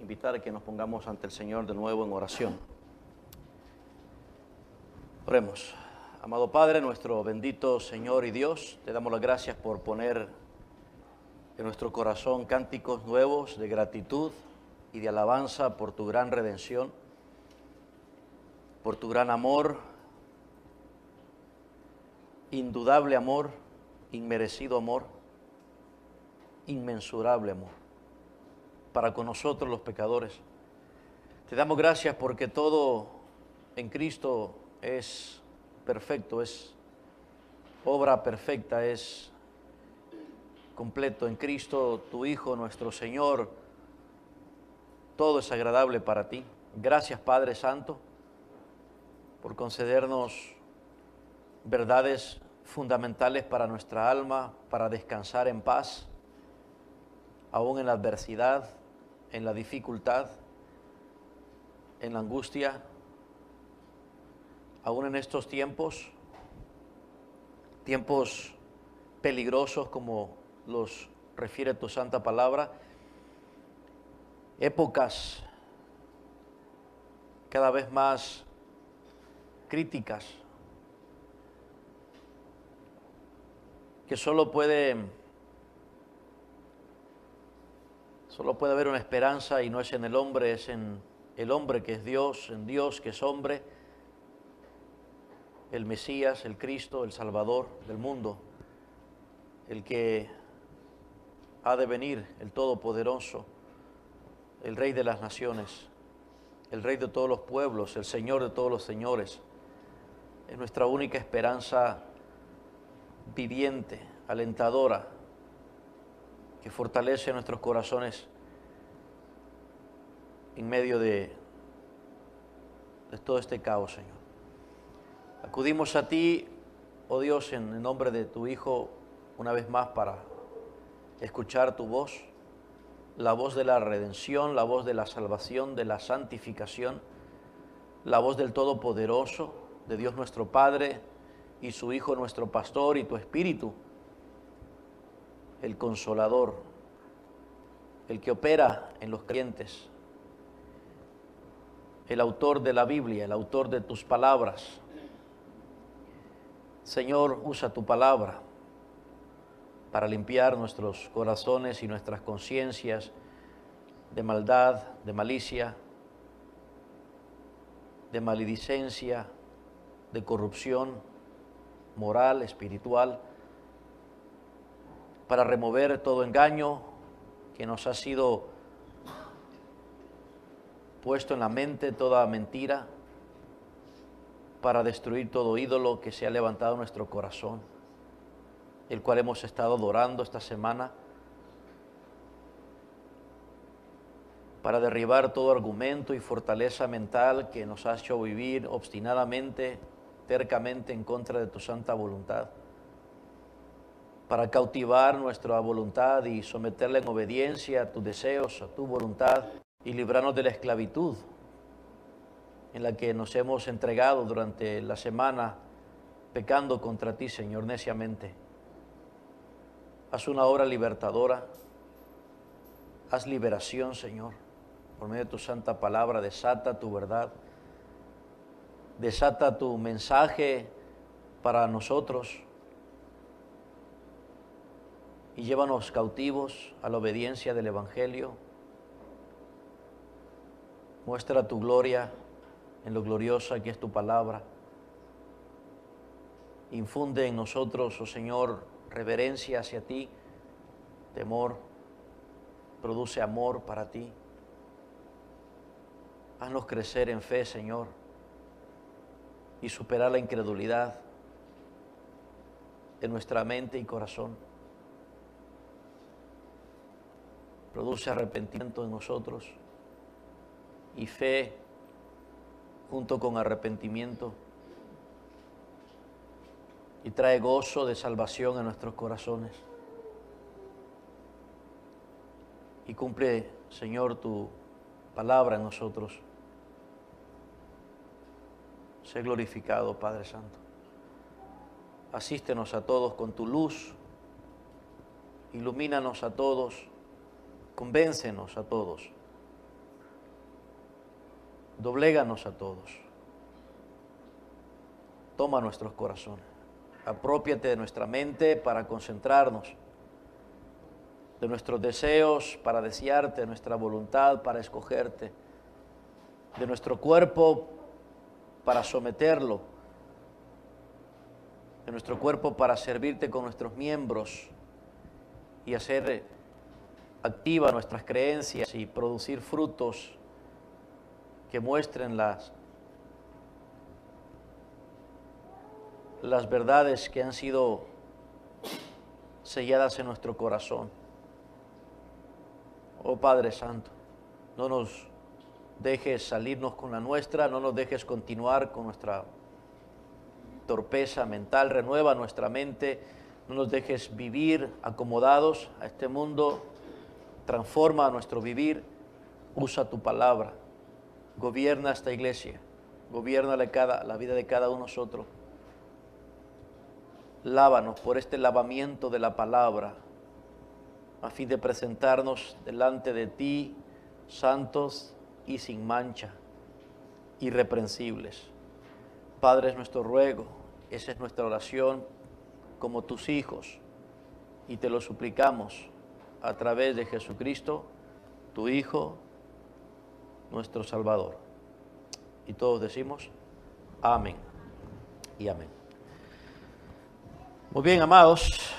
invitar a que nos pongamos ante el Señor de nuevo en oración. Oremos. Amado Padre, nuestro bendito Señor y Dios, te damos las gracias por poner en nuestro corazón cánticos nuevos de gratitud y de alabanza por tu gran redención, por tu gran amor, indudable amor, inmerecido amor, inmensurable amor para con nosotros los pecadores. Te damos gracias porque todo en Cristo es perfecto, es obra perfecta, es completo. En Cristo, tu Hijo, nuestro Señor, todo es agradable para ti. Gracias, Padre Santo, por concedernos verdades fundamentales para nuestra alma, para descansar en paz, aún en la adversidad, en la dificultad, en la angustia, aún en estos tiempos peligrosos como los refiere tu santa palabra, épocas cada vez más críticas, que solo puede haber una esperanza, y no es en el hombre, es en el hombre que es Dios, en Dios que es hombre, el Mesías, el Cristo, el Salvador del mundo, el que ha de venir, el Todopoderoso, el Rey de las naciones, el Rey de todos los pueblos, el Señor de todos los señores. Es nuestra única esperanza viviente, alentadora, que fortalece nuestros corazones en medio de todo este caos, Señor. Acudimos a ti, oh Dios, en el nombre de tu Hijo, una vez más para escuchar tu voz, la voz de la redención, la voz de la salvación, de la santificación, la voz del Todopoderoso, de Dios nuestro Padre y su Hijo nuestro Pastor y tu Espíritu, el Consolador, el que opera en los creyentes, el autor de la Biblia, el autor de tus palabras. Señor, usa tu palabra para limpiar nuestros corazones y nuestras conciencias de maldad, de malicia, de maledicencia, de corrupción moral, espiritual, para remover todo engaño que nos ha sido puesto en la mente, toda mentira, para destruir todo ídolo que se ha levantado en nuestro corazón, el cual hemos estado adorando esta semana, para derribar todo argumento y fortaleza mental que nos ha hecho vivir obstinadamente, tercamente en contra de tu santa voluntad, para cautivar nuestra voluntad y someterla en obediencia a tus deseos, a tu voluntad, y librarnos de la esclavitud en la que nos hemos entregado durante la semana, pecando contra ti, Señor, neciamente. Haz una obra libertadora, haz liberación, Señor, por medio de tu santa palabra. Desata tu verdad, desata tu mensaje para nosotros y llévanos cautivos a la obediencia del Evangelio. Muestra tu gloria en lo gloriosa que es tu palabra. Infunde en nosotros, oh Señor, reverencia hacia ti, temor, produce amor para ti. Haznos crecer en fe, Señor, y superar la incredulidad en nuestra mente y corazón. Produce arrepentimiento en nosotros y fe junto con arrepentimiento, y trae gozo de salvación a nuestros corazones. Y cumple, Señor, tu palabra en nosotros. Sé glorificado, Padre Santo. Asístenos a todos con tu luz, ilumínanos a todos, convéncenos a todos dobléganos a todos. Toma nuestros corazones. Apropiate de nuestra mente para concentrarnos, de nuestros deseos para desearte, de nuestra voluntad para escogerte, de nuestro cuerpo para someterlo, de nuestro cuerpo para servirte con nuestros miembros y hacer activa nuestras creencias y producir frutos que muestren las verdades que han sido selladas en nuestro corazón. Oh Padre Santo, no nos dejes salirnos con la nuestra, no nos dejes continuar con nuestra torpeza mental, renueva nuestra mente, no nos dejes vivir acomodados a este mundo, transforma nuestro vivir, usa tu palabra, gobierna esta iglesia, gobierna la vida de cada uno de nosotros. Lávanos por este lavamiento de la palabra, a fin de presentarnos delante de ti, santos y sin mancha, irreprensibles. Padre, es nuestro ruego, esa es nuestra oración como tus hijos, y te lo suplicamos a través de Jesucristo, tu Hijo, nuestro Salvador. Y todos decimos, amén y amén. Muy bien, amados,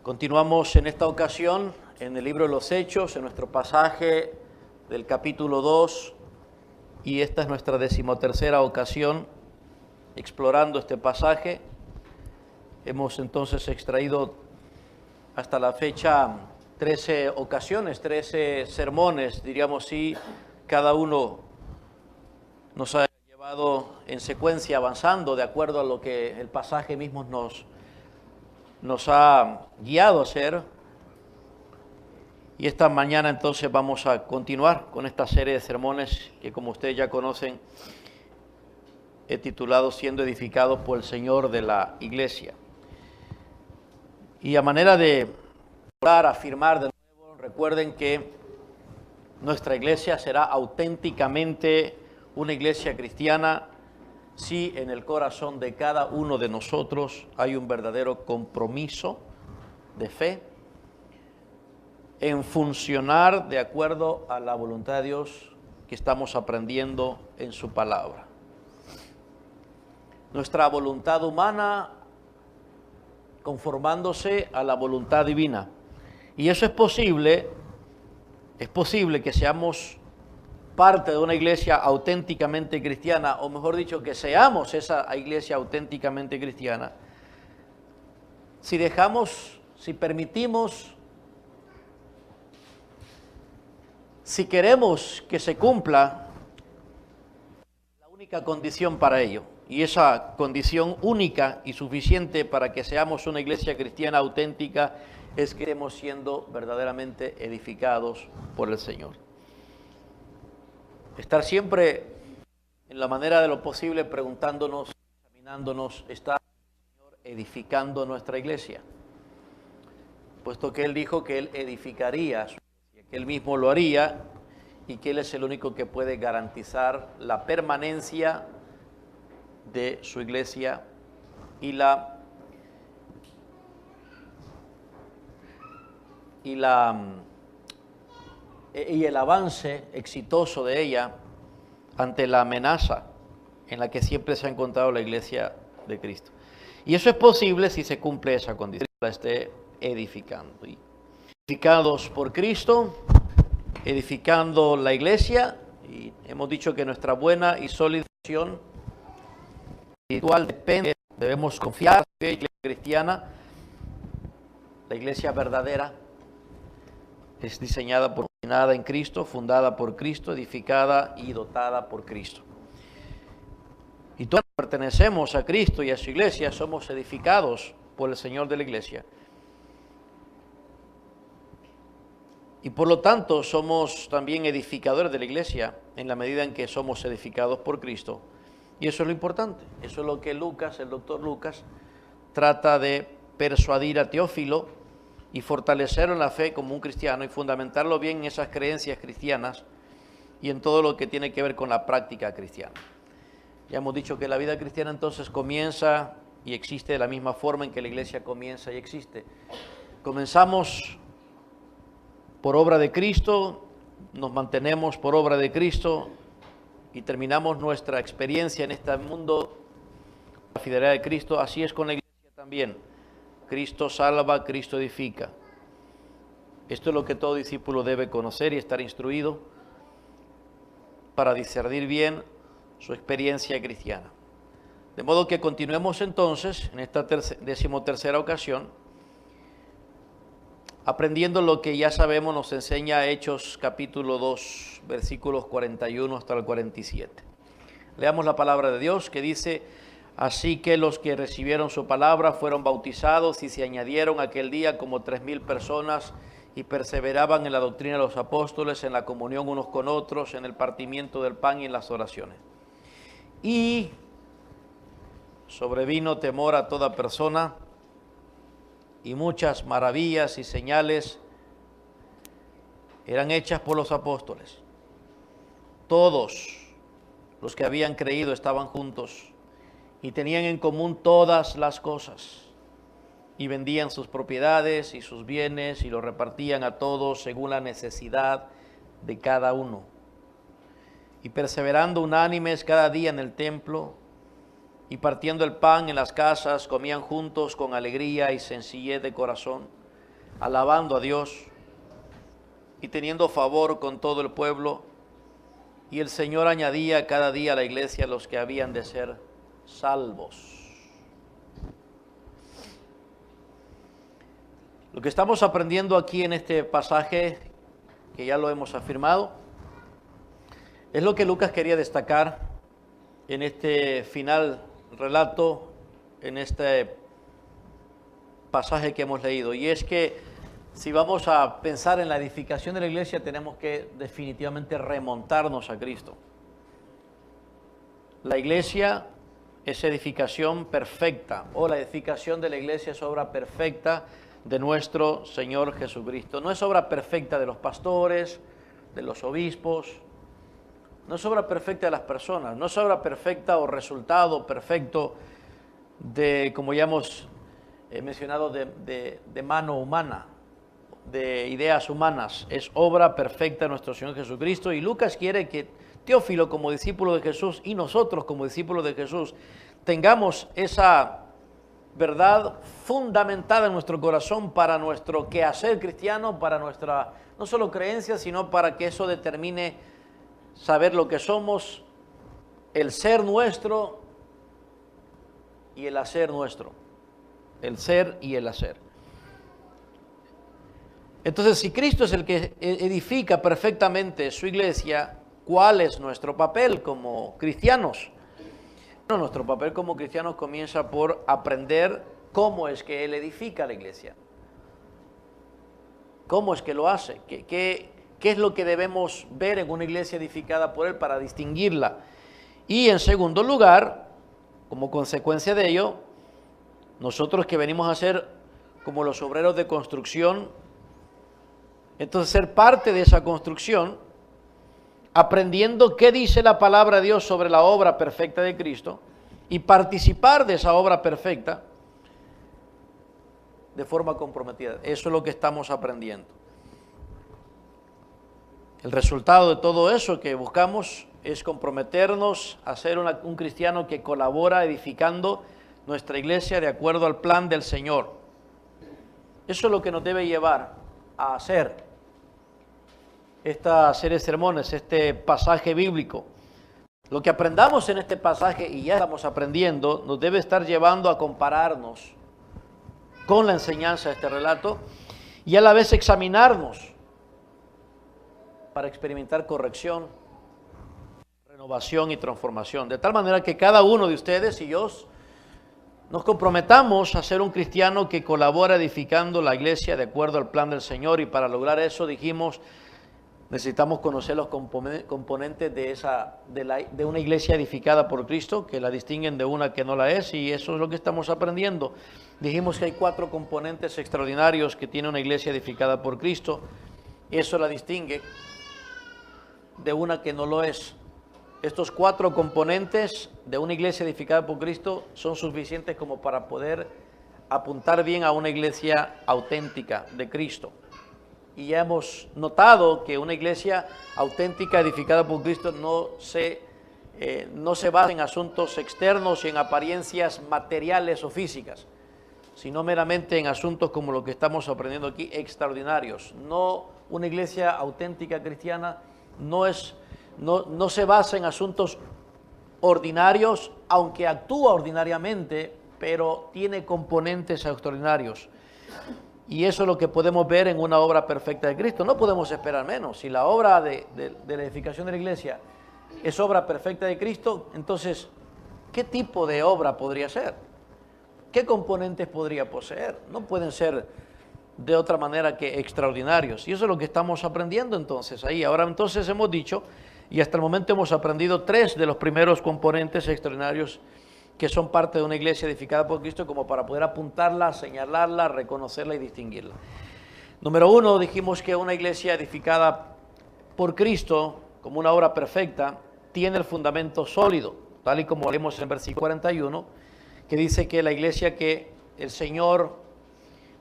continuamos en esta ocasión en el libro de los Hechos, en nuestro pasaje del capítulo 2, y esta es nuestra 13ª ocasión explorando este pasaje. Hemos entonces extraído hasta la fecha 13 ocasiones, 13 sermones, diríamos así, cada uno nos ha llevado en secuencia avanzando de acuerdo a lo que el pasaje mismo nos ha guiado a hacer. Y esta mañana entonces vamos a continuar con esta serie de sermones que, como ustedes ya conocen, he titulado Siendo edificados por el Señor de la Iglesia. Y a manera de afirmar de nuevo, recuerden que nuestra iglesia será auténticamente una iglesia cristiana si en el corazón de cada uno de nosotros hay un verdadero compromiso de fe en funcionar de acuerdo a la voluntad de Dios que estamos aprendiendo en su palabra. Nuestra voluntad humana conformándose a la voluntad divina. Y eso es posible que seamos parte de una iglesia auténticamente cristiana, o mejor dicho, que seamos esa iglesia auténticamente cristiana, si permitimos, si queremos que se cumpla la única condición para ello, y esa condición única y suficiente para que seamos una iglesia cristiana auténtica, es que estemos siendo verdaderamente edificados por el Señor. Estar siempre, en la manera de lo posible, preguntándonos, examinándonos, ¿está el Señor edificando nuestra iglesia? Puesto que Él dijo que Él edificaría su iglesia, que Él mismo lo haría y que Él es el único que puede garantizar la permanencia de su iglesia y el avance exitoso de ella ante la amenaza en la que siempre se ha encontrado la iglesia de Cristo. Y eso es posible si se cumple esa condición, la esté edificando. Y edificados por Cristo, edificando la iglesia, y hemos dicho que nuestra buena y sólida acción espiritual depende, debemos confiar en la iglesia cristiana, la iglesia verdadera, es diseñada por nada en Cristo, fundada por Cristo, edificada y dotada por Cristo. Y todos pertenecemos a Cristo y a su iglesia, somos edificados por el Señor de la iglesia. Y por lo tanto somos también edificadores de la iglesia en la medida en que somos edificados por Cristo. Y eso es lo importante, eso es lo que Lucas, el doctor Lucas, trata de persuadir a Teófilo y fortalecerlo en la fe como un cristiano y fundamentarlo bien en esas creencias cristianas y en todo lo que tiene que ver con la práctica cristiana. Ya hemos dicho que la vida cristiana entonces comienza y existe de la misma forma en que la iglesia comienza y existe. Comenzamos por obra de Cristo, nos mantenemos por obra de Cristo y terminamos nuestra experiencia en este mundo, la fidelidad de Cristo. Así es con la iglesia también. Cristo salva, Cristo edifica. Esto es lo que todo discípulo debe conocer y estar instruido para discernir bien su experiencia cristiana. De modo que continuemos entonces en esta 13ª ocasión, aprendiendo lo que ya sabemos, nos enseña Hechos capítulo 2, versículos 41 hasta el 47. Leamos la palabra de Dios que dice: así que los que recibieron su palabra fueron bautizados y se añadieron aquel día como 3,000 personas y perseveraban en la doctrina de los apóstoles, en la comunión unos con otros, en el partimiento del pan y en las oraciones. Y sobrevino temor a toda persona, y muchas maravillas y señales eran hechas por los apóstoles. Todos los que habían creído estaban juntos y tenían en común todas las cosas, y vendían sus propiedades y sus bienes y los repartían a todos según la necesidad de cada uno. Y perseverando unánimes cada día en el templo y partiendo el pan en las casas, comían juntos con alegría y sencillez de corazón, alabando a Dios y teniendo favor con todo el pueblo. Y el Señor añadía cada día a la iglesia los que habían de ser salvos. Lo que estamos aprendiendo aquí en este pasaje, que ya lo hemos afirmado, es lo que Lucas quería destacar en este final relato, en este pasaje que hemos leído. Y es que si vamos a pensar en la edificación de la iglesia, tenemos que definitivamente remontarnos a Cristo. La iglesia es edificación perfecta, o la edificación de la iglesia es obra perfecta de nuestro Señor Jesucristo. No es obra perfecta de los pastores, de los obispos, no es obra perfecta de las personas, no es obra perfecta o resultado perfecto de, como ya hemos mencionado, de mano humana, de ideas humanas. Es obra perfecta de nuestro Señor Jesucristo, y Lucas quiere que Teófilo, como discípulo de Jesús, y nosotros como discípulos de Jesús, tengamos esa verdad fundamentada en nuestro corazón para nuestro quehacer cristiano, para nuestra no solo creencia, sino para que eso determine saber lo que somos, el ser nuestro y el hacer nuestro. El ser y el hacer. Entonces, si Cristo es el que edifica perfectamente su iglesia, ¿cuál es nuestro papel como cristianos? Bueno, nuestro papel como cristianos comienza por aprender cómo es que Él edifica la iglesia. ¿Cómo es que lo hace? ¿Qué es lo que debemos ver en una iglesia edificada por Él para distinguirla? Y en segundo lugar, como consecuencia de ello, nosotros que venimos a ser como los obreros de construcción, entonces ser parte de esa construcción, aprendiendo qué dice la palabra de Dios sobre la obra perfecta de Cristo y participar de esa obra perfecta de forma comprometida. Eso es lo que estamos aprendiendo. El resultado de todo eso que buscamos es comprometernos a ser un cristiano que colabora edificando nuestra iglesia de acuerdo al plan del Señor. Eso es lo que nos debe llevar a hacer esta serie de sermones, este pasaje bíblico. Lo que aprendamos en este pasaje, y ya estamos aprendiendo, nos debe estar llevando a compararnos con la enseñanza de este relato y a la vez examinarnos para experimentar corrección, renovación y transformación. De tal manera que cada uno de ustedes y yo nos comprometamos a ser un cristiano que colabora edificando la iglesia de acuerdo al plan del Señor, y para lograr eso dijimos, necesitamos conocer los componentes de una iglesia edificada por Cristo, que la distinguen de una que no la es, y eso es lo que estamos aprendiendo. Dijimos que hay 4 componentes extraordinarios que tiene una iglesia edificada por Cristo, y eso la distingue de una que no lo es. Estos 4 componentes de una iglesia edificada por Cristo son suficientes como para poder apuntar bien a una iglesia auténtica de Cristo. Y ya hemos notado que una iglesia auténtica edificada por Cristo no se basa en asuntos externos y en apariencias materiales o físicas, sino meramente en asuntos como lo que estamos aprendiendo aquí, extraordinarios. No, una iglesia auténtica cristiana no se basa en asuntos ordinarios, aunque actúa ordinariamente, pero tiene componentes extraordinarios. Y eso es lo que podemos ver en una obra perfecta de Cristo. No podemos esperar menos. Si la obra de la edificación de la iglesia es obra perfecta de Cristo, entonces, ¿qué tipo de obra podría ser? ¿Qué componentes podría poseer? No pueden ser de otra manera que extraordinarios. Y eso es lo que estamos aprendiendo entonces ahí. Ahora entonces hemos dicho, y hasta el momento hemos aprendido 3 de los primeros componentes extraordinarios que son parte de una iglesia edificada por Cristo, como para poder apuntarla, señalarla, reconocerla y distinguirla. Número 1, dijimos que una iglesia edificada por Cristo, como una obra perfecta, tiene el fundamento sólido, tal y como leemos en el versículo 41, que dice que la iglesia que el Señor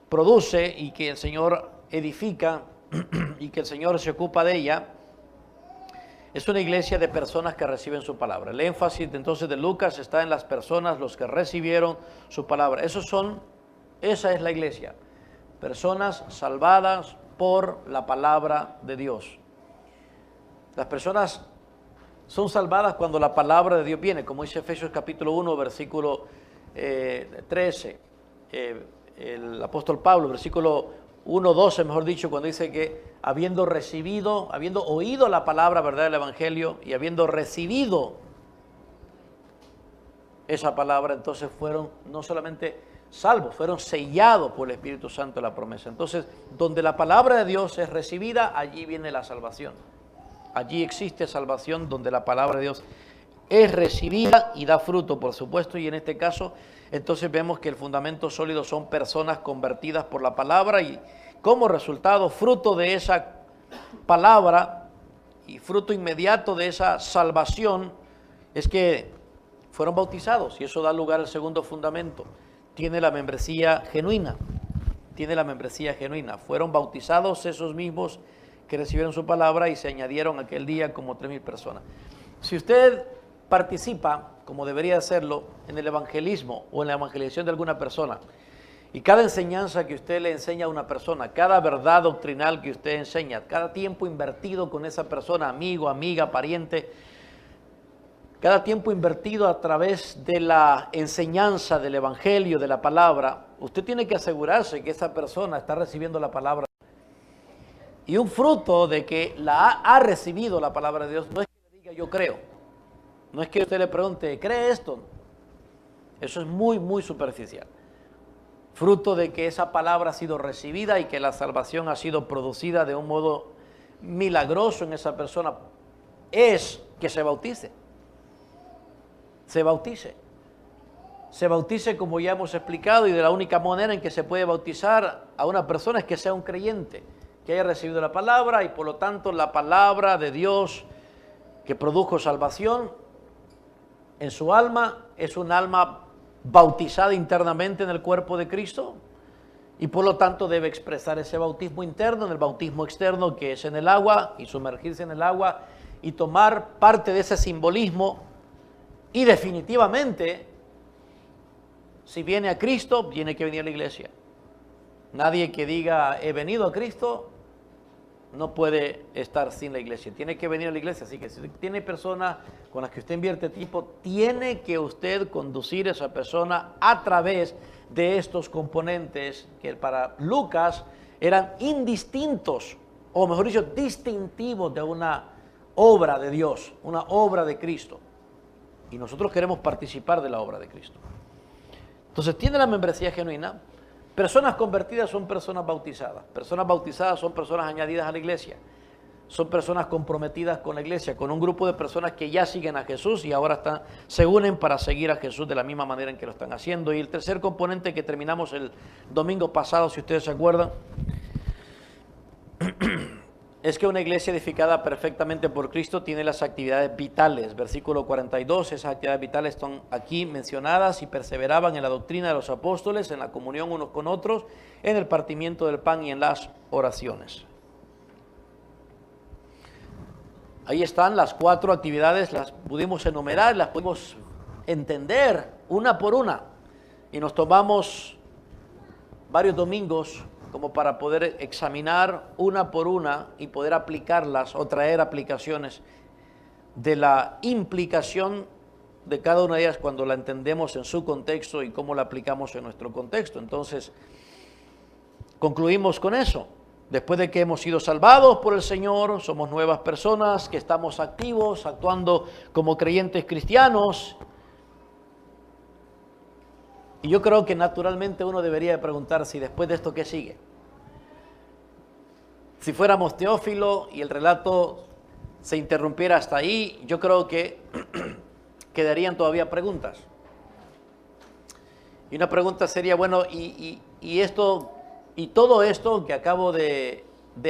produce y que el Señor edifica y que el Señor se ocupa de ella, es una iglesia de personas que reciben su palabra. El énfasis entonces de Lucas está en las personas, los que recibieron su palabra. Esa es la iglesia. Personas salvadas por la palabra de Dios. Las personas son salvadas cuando la palabra de Dios viene, como dice Efesios capítulo 1, versículo 13. El apóstol Pablo, versículo 1:12, mejor dicho, cuando dice que habiendo oído la palabra, verdad, del Evangelio, y habiendo recibido esa palabra, entonces fueron no solamente salvos, fueron sellados por el Espíritu Santo de la promesa. Entonces, donde la palabra de Dios es recibida, allí viene la salvación. Allí existe salvación donde la palabra de Dios es recibida y da fruto, por supuesto, y en este caso, entonces vemos que el fundamento sólido son personas convertidas por la palabra y como resultado, fruto de esa palabra y fruto inmediato de esa salvación es que fueron bautizados, y eso da lugar al segundo fundamento. Tiene la membresía genuina, fueron bautizados esos mismos que recibieron su palabra y se añadieron aquel día como 3,000 personas. Si usted participa, como debería hacerlo, en el evangelismo o en la evangelización de alguna persona, y cada enseñanza que usted le enseña a una persona, cada verdad doctrinal que usted enseña, cada tiempo invertido con esa persona, amigo, amiga, pariente, cada tiempo invertido a través de la enseñanza del evangelio, de la palabra, usted tiene que asegurarse que esa persona está recibiendo la palabra. Y un fruto de que ha recibido la palabra de Dios no es que le diga yo creo. No es que usted le pregunte, ¿cree esto? Eso es muy, muy superficial. Fruto de que esa palabra ha sido recibida y que la salvación ha sido producida de un modo milagroso en esa persona, es que se bautice. Se bautice como ya hemos explicado, y de la única manera en que se puede bautizar a una persona es que sea un creyente, que haya recibido la palabra y por lo tanto la palabra de Dios que produjo salvación en su alma es un alma bautizada internamente en el cuerpo de Cristo y por lo tanto debe expresar ese bautismo interno en el bautismo externo, que es en el agua, y sumergirse en el agua y tomar parte de ese simbolismo. Y definitivamente, si viene a Cristo, tiene que venir a la iglesia. Nadie que diga he venido a Cristo no puede estar sin la iglesia, tiene que venir a la iglesia. Así que si tiene personas con las que usted invierte tiempo, tiene que usted conducir a esa persona a través de estos componentes que para Lucas eran indistintos, o mejor dicho, distintivos de una obra de Dios, una obra de Cristo. Y nosotros queremos participar de la obra de Cristo. Entonces tiene la membresía genuina. Personas convertidas son personas bautizadas. Personas bautizadas son personas añadidas a la iglesia. Son personas comprometidas con la iglesia, con un grupo de personas que ya siguen a Jesús y ahora se unen para seguir a Jesús de la misma manera en que lo están haciendo. Y el tercer componente que terminamos el domingo pasado, si ustedes se acuerdan, es que una iglesia edificada perfectamente por Cristo tiene las actividades vitales. Versículo 42, esas actividades vitales están aquí mencionadas: y perseveraban en la doctrina de los apóstoles, en la comunión unos con otros, en el partimiento del pan y en las oraciones. Ahí están las 4 actividades, las pudimos enumerar, las pudimos entender una por una. Y nos tomamos varios domingos como para poder examinar una por una y poder aplicarlas o traer aplicaciones de la implicación de cada una de ellas cuando la entendemos en su contexto y cómo la aplicamos en nuestro contexto. Entonces, concluimos con eso. Después de que hemos sido salvados por el Señor, somos nuevas personas que estamos activos, actuando como creyentes cristianos. Y yo creo que naturalmente uno debería de preguntar si después de esto, ¿qué sigue? Si fuéramos Teófilo y el relato se interrumpiera hasta ahí, yo creo que quedarían todavía preguntas. Y una pregunta sería, bueno, y esto, y todo esto que acabo de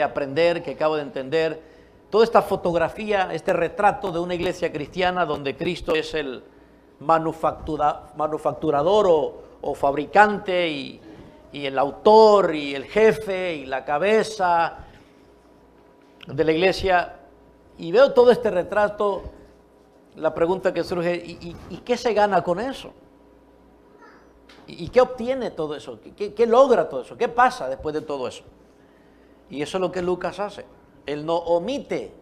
aprender, que acabo de entender, toda esta fotografía, este retrato de una iglesia cristiana donde Cristo es el manufacturador o fabricante y el autor y el jefe y la cabeza de la iglesia, y veo todo este retrato, la pregunta que surge, ¿y qué se gana con eso? ¿Y qué obtiene todo eso? ¿Qué logra todo eso? ¿Qué pasa después de todo eso? Y eso es lo que Lucas hace. Él no omite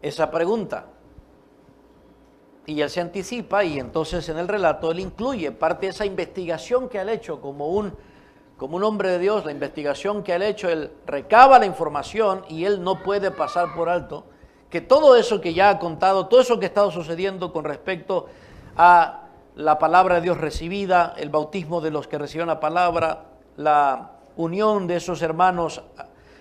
esa pregunta. Y él se anticipa, y entonces en el relato él incluye parte de esa investigación que él ha hecho como un hombre de Dios, la investigación que él ha hecho. Él recaba la información y él no puede pasar por alto que todo eso que ya ha contado, todo eso que ha estado sucediendo con respecto a la palabra de Dios recibida, el bautismo de los que recibieron la palabra, la unión de esos hermanos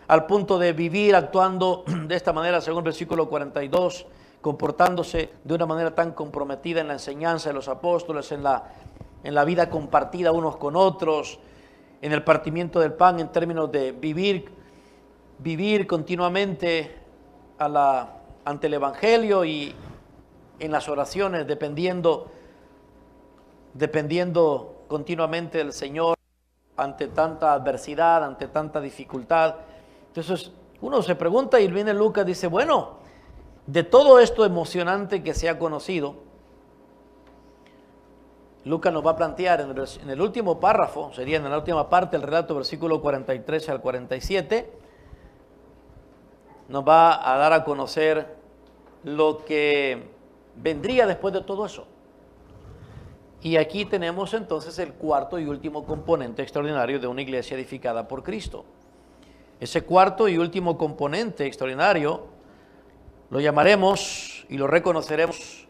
al punto de vivir actuando de esta manera, según el versículo 42, comportándose de una manera tan comprometida en la enseñanza de los apóstoles, en la vida compartida unos con otros, en el partimiento del pan, en términos de vivir continuamente ante el Evangelio, y en las oraciones dependiendo continuamente del Señor ante tanta adversidad, ante tanta dificultad. Entonces uno se pregunta, y viene Lucas y dice, bueno, de todo esto emocionante que se ha conocido, Lucas nos va a plantear en el último párrafo, sería en la última parte del relato, versículo 43 al 47, nos va a dar a conocer lo que vendría después de todo eso. Y aquí tenemos entonces el cuarto y último componente extraordinario de una iglesia edificada por Cristo. Ese cuarto y último componente extraordinario lo llamaremos y lo reconoceremos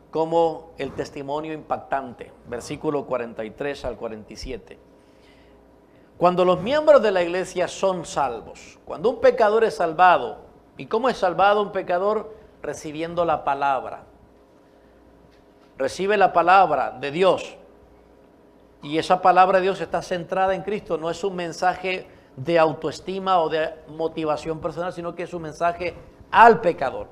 como el testimonio impactante, versículo 43 al 47. Cuando los miembros de la iglesia son salvos, cuando un pecador es salvado, ¿y cómo es salvado un pecador? Recibiendo la palabra. Recibe la palabra de Dios, y esa palabra de Dios está centrada en Cristo. No es un mensaje de autoestima o de motivación personal, sino que es un mensaje al pecador.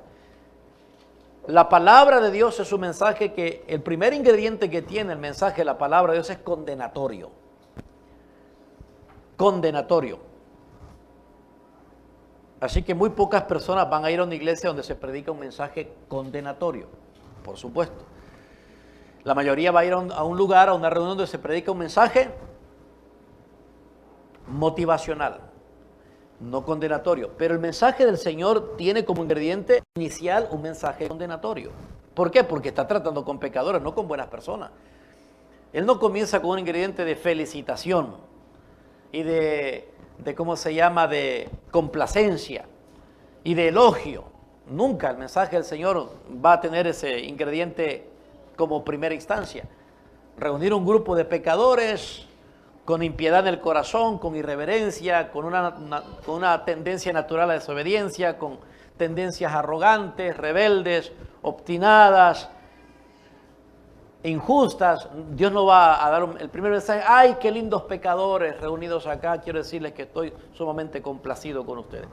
La palabra de Dios es un mensaje que el primer ingrediente que tiene el mensaje de la palabra de Dios es condenatorio. Condenatorio. Así que muy pocas personas van a ir a una iglesia donde se predica un mensaje condenatorio, por supuesto. La mayoría va a ir a un lugar, a una reunión donde se predica un mensaje motivacional, no condenatorio. Pero el mensaje del Señor tiene como ingrediente inicial un mensaje condenatorio. ¿Por qué? Porque está tratando con pecadores, no con buenas personas. Él no comienza con un ingrediente de felicitación y de ¿cómo se llama?, de complacencia y de elogio. Nunca el mensaje del Señor va a tener ese ingrediente como primera instancia. Reunir un grupo de pecadores con impiedad en el corazón, con irreverencia, con una tendencia natural a desobediencia, con tendencias arrogantes, rebeldes, obstinadas, injustas, Dios no va a dar el primer mensaje, ¡ay, qué lindos pecadores reunidos acá! Quiero decirles que estoy sumamente complacido con ustedes.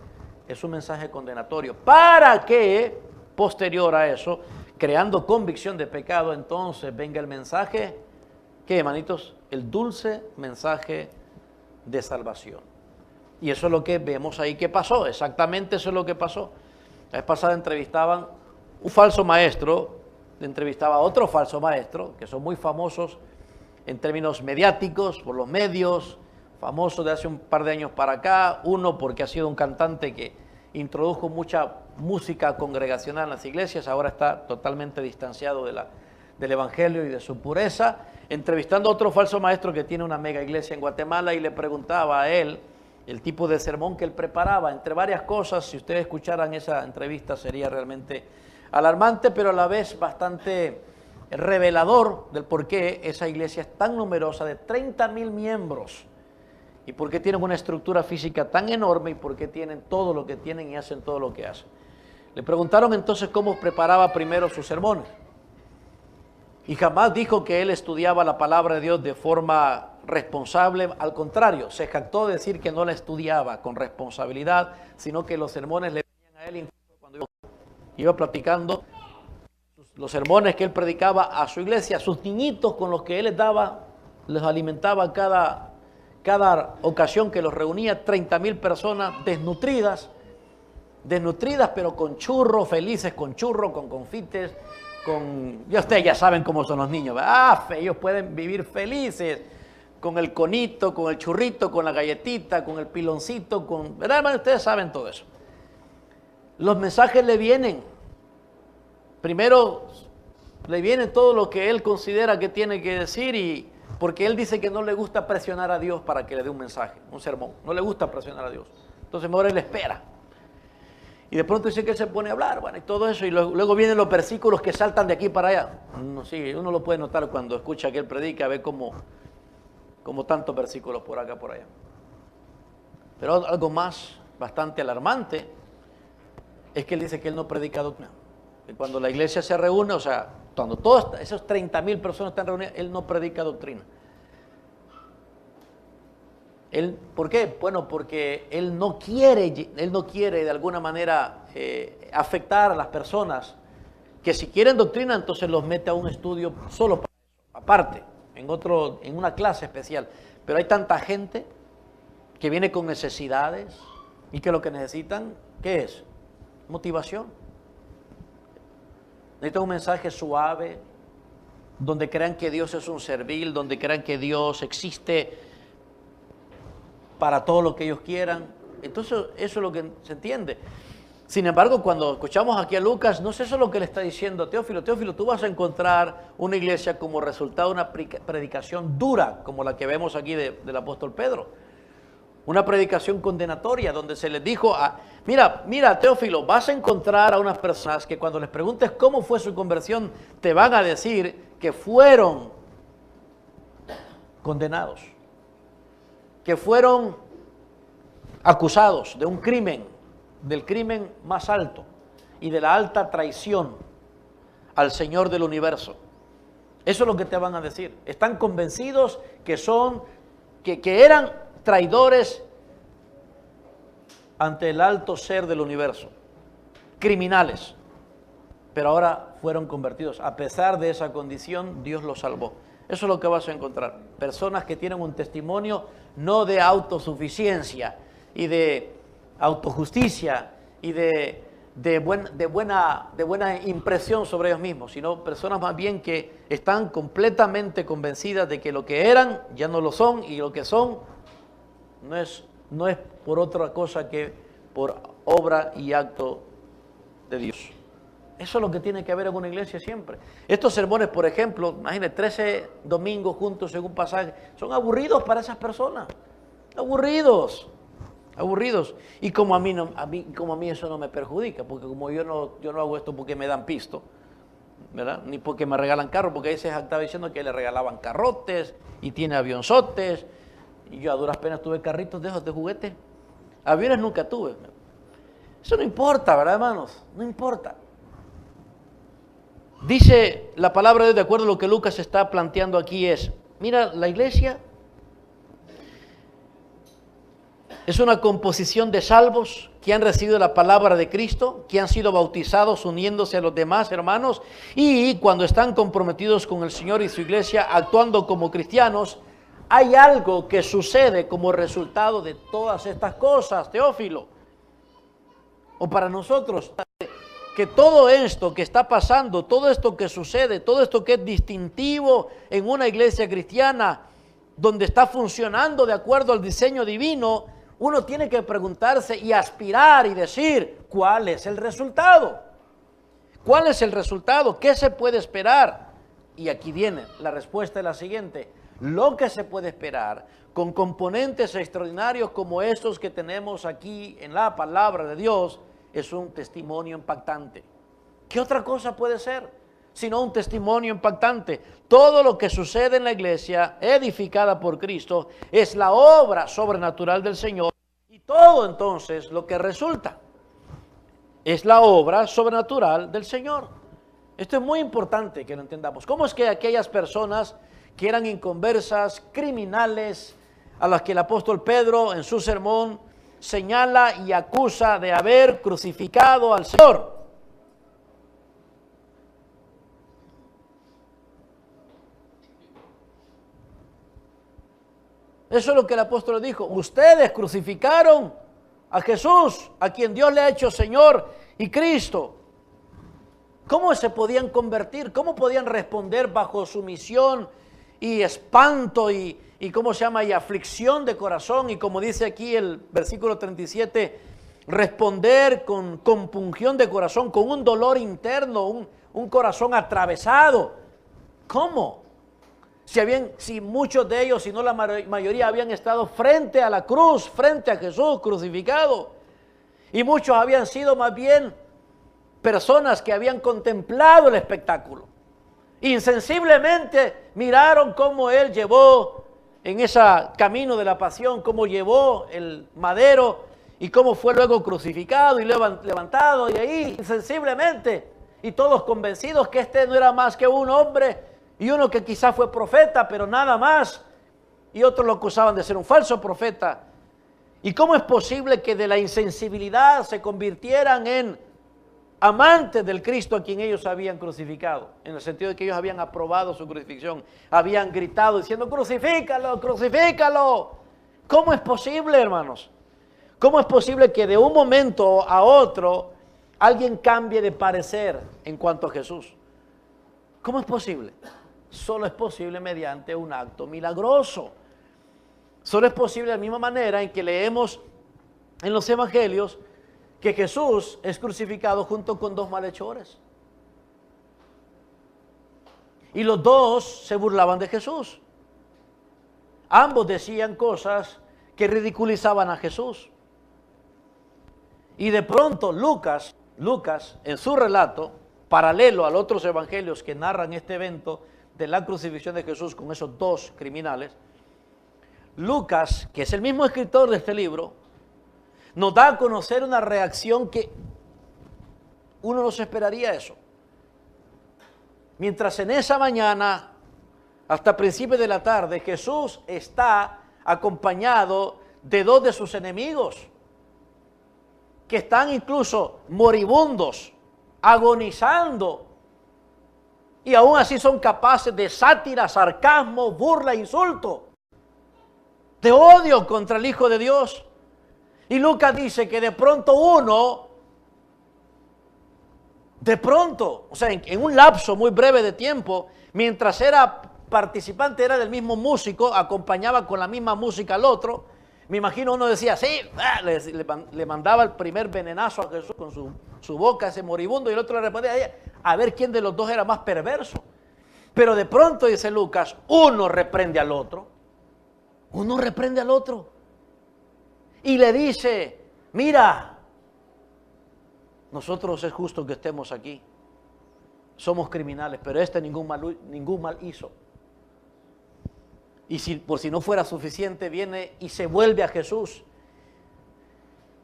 Es un mensaje condenatorio, para que, posterior a eso, creando convicción de pecado, entonces venga el mensaje, ¿qué, hermanitos? El dulce mensaje de salvación. Y eso es lo que vemos ahí que pasó, exactamente eso es lo que pasó. La vez pasada entrevistaban un falso maestro, entrevistaba a otro falso maestro, que son muy famosos en términos mediáticos, por los medios, famoso de hace un par de años para acá, uno porque ha sido un cantante que introdujo mucha música congregacional en las iglesias, ahora está totalmente distanciado del evangelio y de su pureza, entrevistando a otro falso maestro que tiene una mega iglesia en Guatemala y le preguntaba a él el tipo de sermón que él preparaba, entre varias cosas. Si ustedes escucharan esa entrevista sería realmente alarmante, pero a la vez bastante revelador del por qué esa iglesia es tan numerosa, de 30,000 miembros, y por qué tienen una estructura física tan enorme y por qué tienen todo lo que tienen y hacen todo lo que hacen. Le preguntaron entonces cómo preparaba primero sus sermones. Y jamás dijo que él estudiaba la palabra de Dios de forma responsable, al contrario, se jactó de decir que no la estudiaba con responsabilidad, sino que los sermones le venían a él incluso cuando iba platicando los sermones que él predicaba a su iglesia, a sus niñitos con los que él les daba, les alimentaba cada ocasión que los reunía, 30,000 personas desnutridas pero con churro, felices con churro, con confites, ya ustedes ya saben cómo son los niños, ellos pueden vivir felices con el conito, con el churrito, con la galletita, con el piloncito, ¿verdad, hermano? Ustedes saben todo eso. Los mensajes le vienen, primero le viene todo lo que él considera que tiene que decir, y porque él dice que no le gusta presionar a Dios para que le dé un mensaje, un sermón, no le gusta presionar a Dios, entonces mejor él espera. Y de pronto dice que él se pone a hablar, bueno, y todo eso, y luego vienen los versículos que saltan de aquí para allá. Sí, uno lo puede notar cuando escucha que él predica, ve como tantos versículos por acá, por allá. Pero algo más bastante alarmante es que él dice que él no predica doctrina. Que cuando la iglesia se reúne, o sea, cuando todos esos 30,000 personas están reunidas, él no predica doctrina. ¿Por qué? Bueno, porque él no quiere de alguna manera afectar a las personas que si quieren doctrina, entonces los mete a un estudio solo para eso, aparte, en una clase especial. Pero hay tanta gente que viene con necesidades y que lo que necesitan, ¿qué es? Motivación. Necesitan un mensaje suave, donde crean que Dios es un servil, donde crean que Dios existe para todo lo que ellos quieran. Entonces eso es lo que se entiende. Sin embargo, cuando escuchamos aquí a Lucas, no es eso lo que le está diciendo a Teófilo. Teófilo, tú vas a encontrar una iglesia como resultado de una predicación dura, como la que vemos aquí del apóstol Pedro. Una predicación condenatoria, donde se les dijo, mira Teófilo, vas a encontrar a unas personas que cuando les preguntes cómo fue su conversión, te van a decir que fueron condenados, que fueron acusados de un crimen, del crimen más alto y de la alta traición al Señor del universo. Eso es lo que te van a decir. Están convencidos que eran traidores ante el alto ser del universo, criminales, pero ahora fueron convertidos. A pesar de esa condición, Dios los salvó. Eso es lo que vas a encontrar. Personas que tienen un testimonio no de autosuficiencia y de autojusticia y de buena impresión sobre ellos mismos, sino personas más bien que están completamente convencidas de que lo que eran ya no lo son, y lo que son no es por otra cosa que por obra y acto de Dios. Eso es lo que tiene que haber en una iglesia siempre. Estos sermones, por ejemplo, imagínense, 13 domingos juntos en un pasaje, son aburridos para esas personas. Aburridos. Y como a mí eso no me perjudica, porque como yo no hago esto porque me dan pisto, ¿verdad? Ni porque me regalan carros, porque ahí se estaba diciendo que le regalaban carrotes y tiene avionzotes, y yo a duras penas tuve carritos de esos de juguete. Aviones nunca tuve. Eso no importa, ¿verdad, hermanos? No importa. Dice la palabra de Dios, de acuerdo a lo que Lucas está planteando aquí, mira, la iglesia es una composición de salvos que han recibido la palabra de Cristo, que han sido bautizados uniéndose a los demás hermanos, y cuando están comprometidos con el Señor y su iglesia, actuando como cristianos, hay algo que sucede como resultado de todas estas cosas, Teófilo. O para nosotros, que todo esto que está pasando, todo esto que sucede, todo esto que es distintivo en una iglesia cristiana, donde está funcionando de acuerdo al diseño divino, uno tiene que preguntarse y aspirar y decir, ¿cuál es el resultado? ¿Cuál es el resultado? ¿Qué se puede esperar? Y aquí viene, la respuesta es la siguiente: lo que se puede esperar con componentes extraordinarios como estos que tenemos aquí en la palabra de Dios es un testimonio impactante. ¿Qué otra cosa puede ser sino un testimonio impactante? Todo lo que sucede en la iglesia edificada por Cristo es la obra sobrenatural del Señor, y todo entonces lo que resulta es la obra sobrenatural del Señor. Esto es muy importante que lo entendamos. ¿Cómo es que aquellas personas que eran inconversas, criminales, a las que el apóstol Pedro en su sermón señala y acusa de haber crucificado al Señor? Eso es lo que el apóstol dijo. Ustedes crucificaron a Jesús, a quien Dios le ha hecho Señor y Cristo. ¿Cómo se podían convertir? ¿Cómo podían responder bajo sumisión y espanto y cómo se llama, y aflicción de corazón? Y como dice aquí el versículo 37, responder con compunción de corazón, con un dolor interno, un corazón atravesado. ¿Cómo? Si muchos de ellos, si no la mayoría, habían estado frente a la cruz, frente a Jesús crucificado, y muchos habían sido más bien personas que habían contemplado el espectáculo, insensiblemente miraron cómo Él llevó en ese camino de la pasión, cómo llevó el madero y cómo fue luego crucificado y levantado, y ahí insensiblemente, y todos convencidos que este no era más que un hombre, y uno que quizás fue profeta, pero nada más, y otros lo acusaban de ser un falso profeta. ¿Y cómo es posible que de la insensibilidad se convirtieran en amantes del Cristo a quien ellos habían crucificado? En el sentido de que ellos habían aprobado su crucifixión, habían gritado diciendo, crucifícalo, crucifícalo. ¿Cómo es posible, hermanos? ¿Cómo es posible que de un momento a otro alguien cambie de parecer en cuanto a Jesús? ¿Cómo es posible? Solo es posible mediante un acto milagroso. Solo es posible de la misma manera en que leemos en los evangelios que Jesús es crucificado junto con dos malhechores. Y los dos se burlaban de Jesús. Ambos decían cosas que ridiculizaban a Jesús. Y de pronto Lucas en su relato, paralelo a los otros evangelios que narran este evento de la crucifixión de Jesús con esos dos criminales, Lucas, que es el mismo escritor de este libro, nos da a conocer una reacción que uno no se esperaría eso. Mientras en esa mañana, hasta principios de la tarde, Jesús está acompañado de dos de sus enemigos, que están incluso moribundos, agonizando, y aún así son capaces de sátira, sarcasmo, burla, insulto, de odio contra el Hijo de Dios. Y Lucas dice que de pronto uno, o sea, en un lapso muy breve de tiempo, mientras era participante, era del mismo músico, acompañaba con la misma música al otro, me imagino uno decía, sí, le mandaba el primer venenazo a Jesús con su boca, ese moribundo, y el otro le respondía a ver quién de los dos era más perverso. Pero de pronto, dice Lucas, uno reprende al otro, y le dice, mira, nosotros es justo que estemos aquí, somos criminales, pero este ningún mal hizo. Y por si no fuera suficiente, viene y se vuelve a Jesús.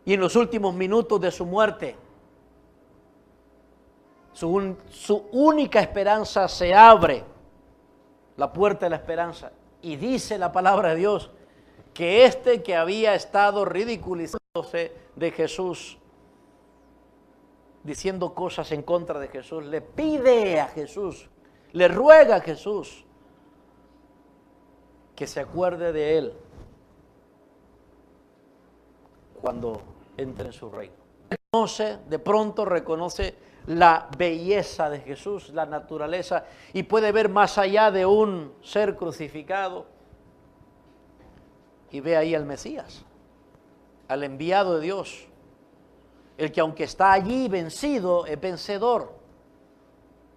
Y en los últimos minutos de su muerte, su única esperanza se abre, la puerta de la esperanza, y dice la palabra de Dios que este que había estado ridiculizándose de Jesús, diciendo cosas en contra de Jesús, le pide a Jesús, le ruega a Jesús que se acuerde de él cuando entre en su reino. De pronto reconoce la belleza de Jesús, la naturaleza, y puede ver más allá de un ser crucificado, y ve ahí al Mesías, al enviado de Dios, el que aunque está allí vencido, es vencedor,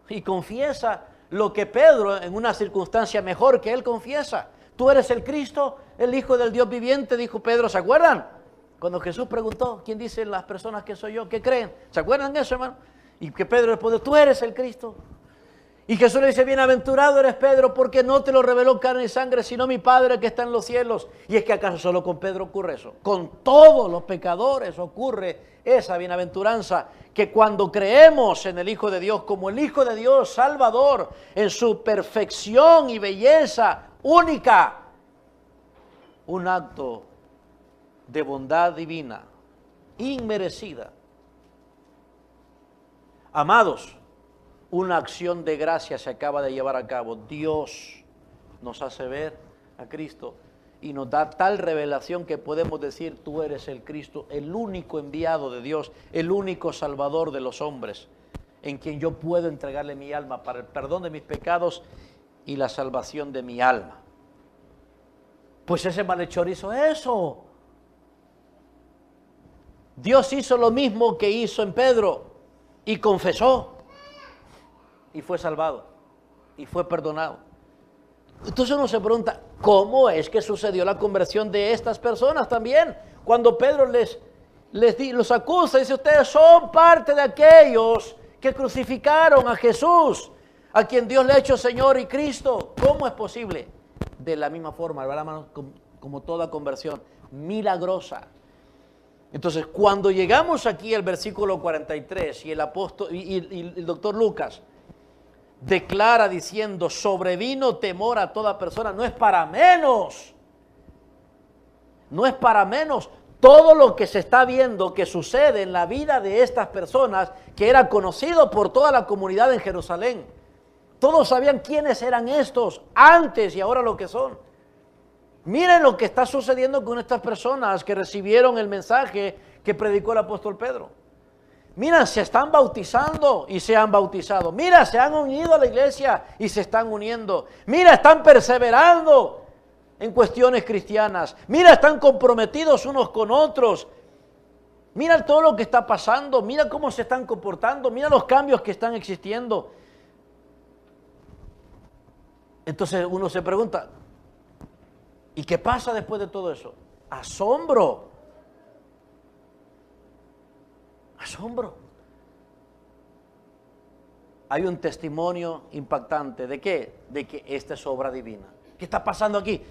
y confiesa lo que Pedro en una circunstancia mejor que él confiesa: tú eres el Cristo, el Hijo del Dios viviente, dijo Pedro. ¿Se acuerdan? Cuando Jesús preguntó, ¿quién dicen las personas que soy yo? ¿Qué creen? ¿Se acuerdan de eso, hermano? Y que Pedro responde, tú eres el Cristo. Y Jesús le dice, bienaventurado eres Pedro, porque no te lo reveló carne y sangre, sino mi Padre que está en los cielos. Y es que acaso solo con Pedro ocurre eso. Con todos los pecadores ocurre esa bienaventuranza, que cuando creemos en el Hijo de Dios como el Hijo de Dios Salvador, en su perfección y belleza única, un acto de bondad divina, inmerecida. Amados, una acción de gracia se acaba de llevar a cabo. Dios nos hace ver a Cristo y nos da tal revelación que podemos decir, tú eres el Cristo, el único enviado de Dios, el único Salvador de los hombres, en quien yo puedo entregarle mi alma para el perdón de mis pecados y la salvación de mi alma. Pues ese malhechor hizo eso. Dios hizo lo mismo que hizo en Pedro y confesó y fue salvado y fue perdonado. Entonces uno se pregunta, ¿cómo es que sucedió la conversión de estas personas también? Cuando Pedro los acusa, dice, ustedes son parte de aquellos que crucificaron a Jesús, a quien Dios le ha hecho Señor y Cristo. ¿Cómo es posible? De la misma forma, hermano, como toda conversión, milagrosa. Entonces, cuando llegamos aquí al versículo 43 y el apóstol y el doctor Lucas declara diciendo, sobrevino temor a toda persona, no es para menos. No es para menos todo lo que se está viendo que sucede en la vida de estas personas, que era conocido por toda la comunidad en Jerusalén. Todos sabían quiénes eran estos antes y ahora lo que son. Miren lo que está sucediendo con estas personas que recibieron el mensaje que predicó el apóstol Pedro. Mira, se están bautizando y se han bautizado. Mira, se han unido a la iglesia y se están uniendo. Mira, están perseverando en cuestiones cristianas. Mira, están comprometidos unos con otros. Mira todo lo que está pasando. Mira cómo se están comportando. Mira los cambios que están existiendo. Entonces uno se pregunta, ¿y qué pasa después de todo eso? Asombro. Asombro. Hay un testimonio impactante. ¿De qué? De que esta es obra divina. ¿Qué está pasando aquí?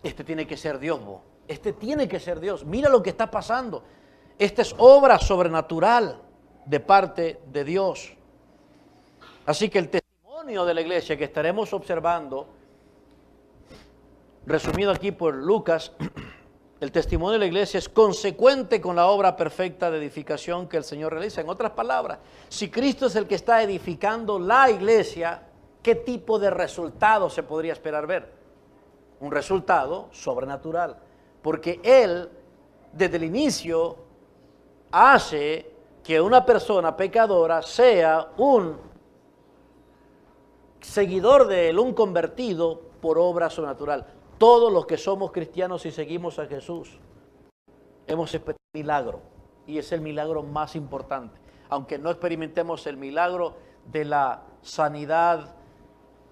Este tiene que ser Dios, vos. Este tiene que ser Dios. Mira lo que está pasando. Esta es obra sobrenatural de parte de Dios. Así que el testimonio de la iglesia que estaremos observando, resumido aquí por Lucas, el testimonio de la iglesia es consecuente con la obra perfecta de edificación que el Señor realiza. En otras palabras, si Cristo es el que está edificando la iglesia, ¿qué tipo de resultado se podría esperar ver? Un resultado sobrenatural, porque Él, desde el inicio, hace que una persona pecadora sea un seguidor de Él, un convertido por obra sobrenatural. Todos los que somos cristianos y seguimos a Jesús hemos experimentado un milagro, y es el milagro más importante. Aunque no experimentemos el milagro de la sanidad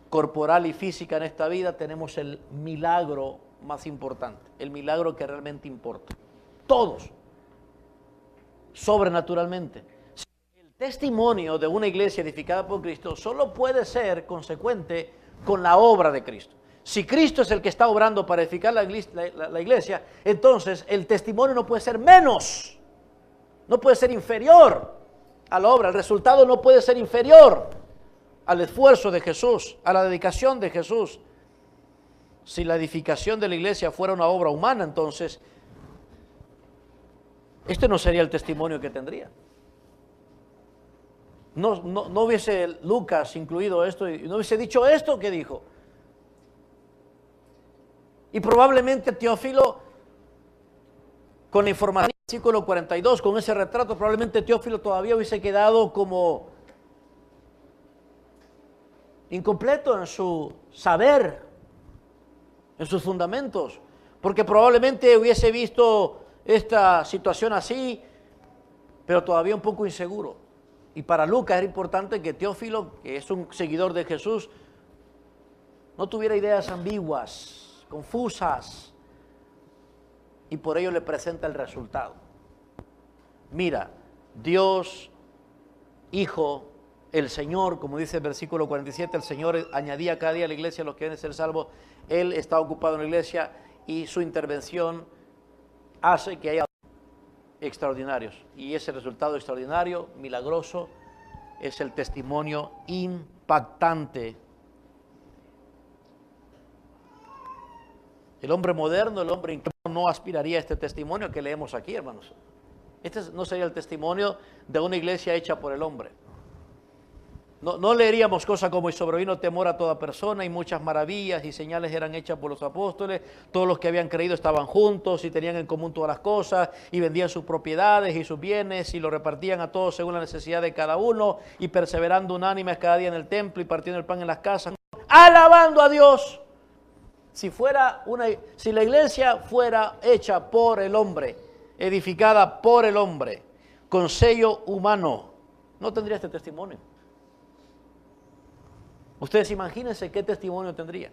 corporal y física en esta vida, tenemos el milagro más importante, el milagro que realmente importa. Todos, sobrenaturalmente. El testimonio de una iglesia edificada por Cristo solo puede ser consecuente con la obra de Cristo. Si Cristo es el que está obrando para edificar la iglesia, entonces el testimonio no puede ser menos, no puede ser inferior. a la obra. El resultado no puede ser inferior al esfuerzo de Jesús, a la dedicación de Jesús. Si la edificación de la iglesia fuera una obra humana, entonces este no sería el testimonio que tendría. No hubiese Lucas incluido esto y no hubiese dicho esto que dijo. Y probablemente Teófilo, con la información del versículo 42, con ese retrato, probablemente Teófilo todavía hubiese quedado como incompleto en su saber, en sus fundamentos, porque probablemente hubiese visto esta situación así, pero todavía un poco inseguro. Y para Lucas era importante que Teófilo, que es un seguidor de Jesús, no tuviera ideas ambiguas, confusas, y por ello le presenta el resultado. Mira, Dios, Hijo, el Señor, como dice el versículo 47, el Señor añadía cada día a la iglesia a los que deben ser salvos. Él está ocupado en la iglesia y su intervención hace que haya extraordinarios. Y ese resultado extraordinario, milagroso, es el testimonio impactante. El hombre moderno, el hombre incrédulo no aspiraría a este testimonio que leemos aquí, hermanos. Este no sería el testimonio de una iglesia hecha por el hombre. No leeríamos cosas como: y sobrevino temor a toda persona, y muchas maravillas y señales eran hechas por los apóstoles, todos los que habían creído estaban juntos y tenían en común todas las cosas, y vendían sus propiedades y sus bienes y lo repartían a todos según la necesidad de cada uno, y perseverando unánimes cada día en el templo y partiendo el pan en las casas, alabando a Dios. Si la iglesia fuera hecha por el hombre, edificada por el hombre, con sello humano, no tendría este testimonio. Ustedes imagínense qué testimonio tendría.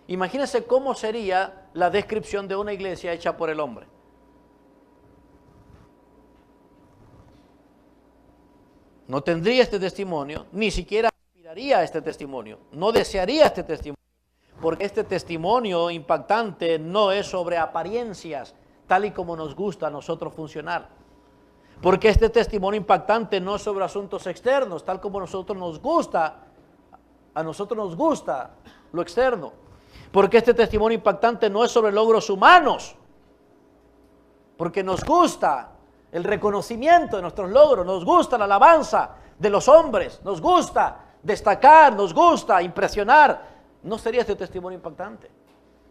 Imagínense cómo sería la descripción de una iglesia hecha por el hombre. No tendría este testimonio, ni siquiera aspiraría a este testimonio, no desearía este testimonio, porque este testimonio impactante no es sobre apariencias, tal y como nos gusta a nosotros funcionar. Porque este testimonio impactante no es sobre asuntos externos, tal como a nosotros nos gusta lo externo. Porque este testimonio impactante no es sobre logros humanos, porque nos gusta el reconocimiento de nuestros logros, nos gusta la alabanza de los hombres, nos gusta destacar, nos gusta impresionar. No sería este testimonio impactante,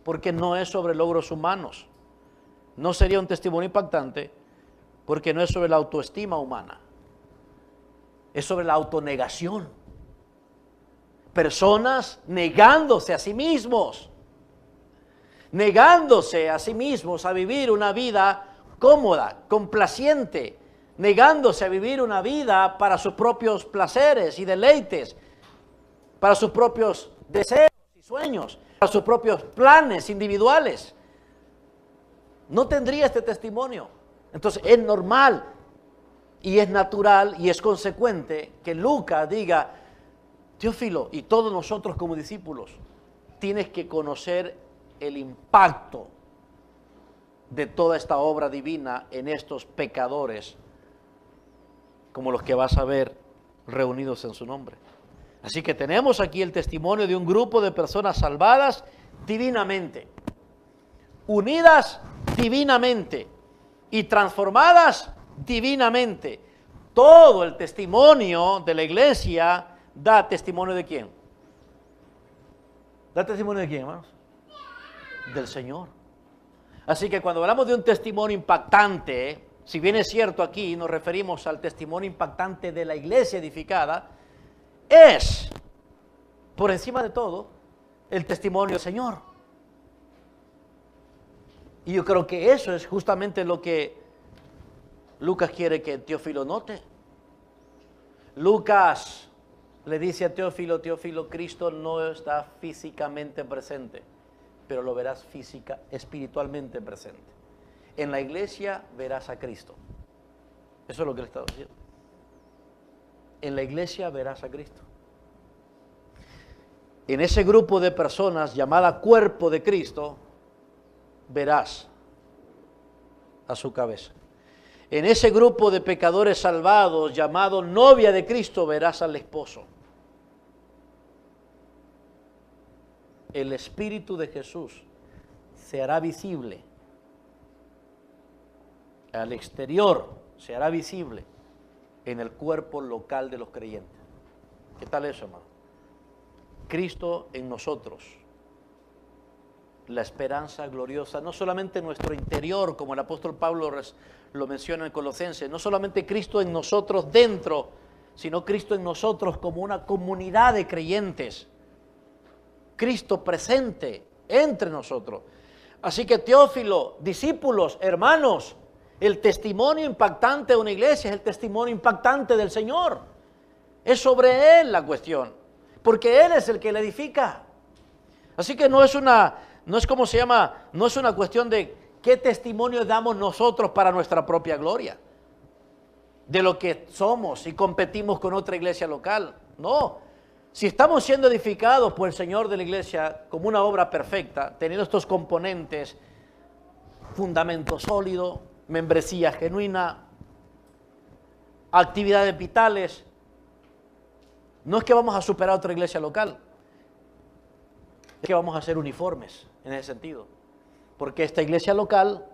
porque no es sobre logros humanos. No sería un testimonio impactante, porque no es sobre la autoestima humana, es sobre la autonegación. Personas negándose a sí mismos a vivir una vida cómoda, complaciente, negándose a vivir una vida para sus propios placeres y deleites, para sus propios deseos y sueños, para sus propios planes individuales. No tendría este testimonio. Entonces es normal y es natural y es consecuente que Lucas diga: Teófilo, y todos nosotros como discípulos, tienes que conocer el impacto de toda esta obra divina en estos pecadores, como los que vas a ver reunidos en su nombre. Así que tenemos aquí el testimonio de un grupo de personas salvadas divinamente, unidas divinamente y transformadas divinamente. Todo el testimonio de la iglesia da testimonio ¿de quién? ¿Da testimonio de quién, hermanos? Del Señor. Así que cuando hablamos de un testimonio impactante, si bien es cierto aquí nos referimos al testimonio impactante de la iglesia edificada, es, por encima de todo, el testimonio del Señor. Y yo creo que eso es justamente lo que Lucas quiere que Teófilo note. Lucas le dice a Teófilo: Teófilo, Cristo no está físicamente presente, pero lo verás espiritualmente presente. En la iglesia verás a Cristo. Eso es lo que le está diciendo. En la iglesia verás a Cristo. En ese grupo de personas llamada cuerpo de Cristo, verás a su cabeza. en ese grupo de pecadores salvados llamado novia de Cristo verás al esposo. El Espíritu de Jesús se hará visible al exterior, se hará visible en el cuerpo local de los creyentes. ¿Qué tal eso, hermano? Cristo en nosotros, la esperanza gloriosa, no solamente en nuestro interior, como el apóstol Pablo lo menciona en Colosenses, no solamente Cristo en nosotros dentro, sino Cristo en nosotros como una comunidad de creyentes. Cristo presente entre nosotros. Así que Teófilo, discípulos, hermanos, el testimonio impactante de una iglesia es el testimonio impactante del Señor. Es sobre Él la cuestión, porque Él es el que la edifica. Así que no es una cuestión de qué testimonio damos nosotros para nuestra propia gloria, de lo que somos y competimos con otra iglesia local. No. Si estamos siendo edificados por el Señor de la iglesia como una obra perfecta, teniendo estos componentes, fundamento sólido, membresía genuina, actividades vitales, no es que vamos a superar a otra iglesia local, es que vamos a ser uniformes en ese sentido. Porque esta iglesia local,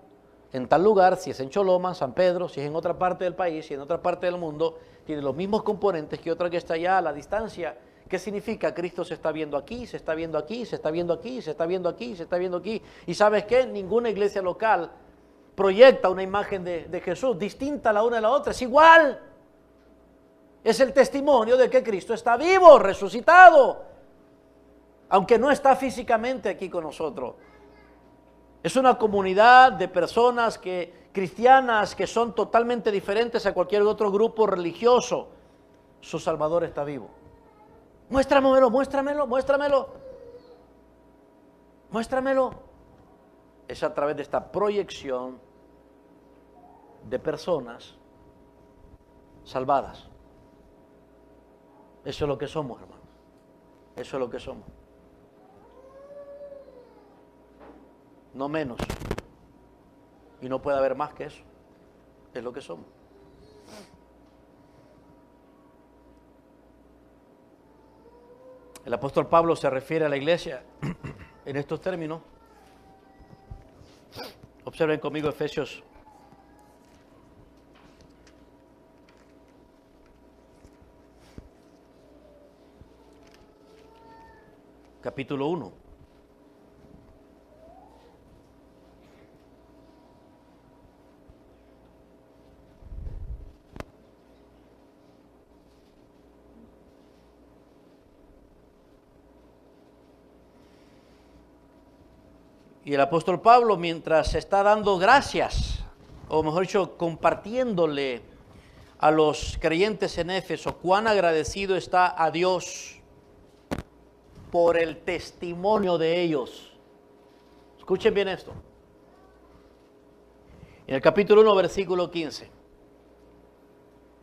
en tal lugar, si es en Choloma, San Pedro, si es en otra parte del país, si en otra parte del mundo, tiene los mismos componentes que otra que está allá a la distancia. ¿Qué significa? Cristo se está viendo aquí, se está viendo aquí, se está viendo aquí, se está viendo aquí, se está viendo aquí. ¿Y sabes qué? Ninguna iglesia local proyecta una imagen de Jesús distinta la una de la otra, es igual. Es el testimonio de que Cristo está vivo, resucitado, aunque no está físicamente aquí con nosotros. Es una comunidad de personas cristianas que son totalmente diferentes a cualquier otro grupo religioso. Su Salvador está vivo. Muéstramelo, muéstramelo, muéstramelo. Muéstramelo. Es a través de esta proyección de personas salvadas. Eso es lo que somos, hermanos. Eso es lo que somos. No menos. Y no puede haber más que eso. Es lo que somos. El apóstol Pablo se refiere a la iglesia en estos términos. Observen conmigo Efesios capítulo 1. Y el apóstol Pablo, mientras está dando gracias, o mejor dicho, compartiéndole a los creyentes en Éfeso cuán agradecido está a Dios por el testimonio de ellos. Escuchen bien esto. En el capítulo 1, versículo 15.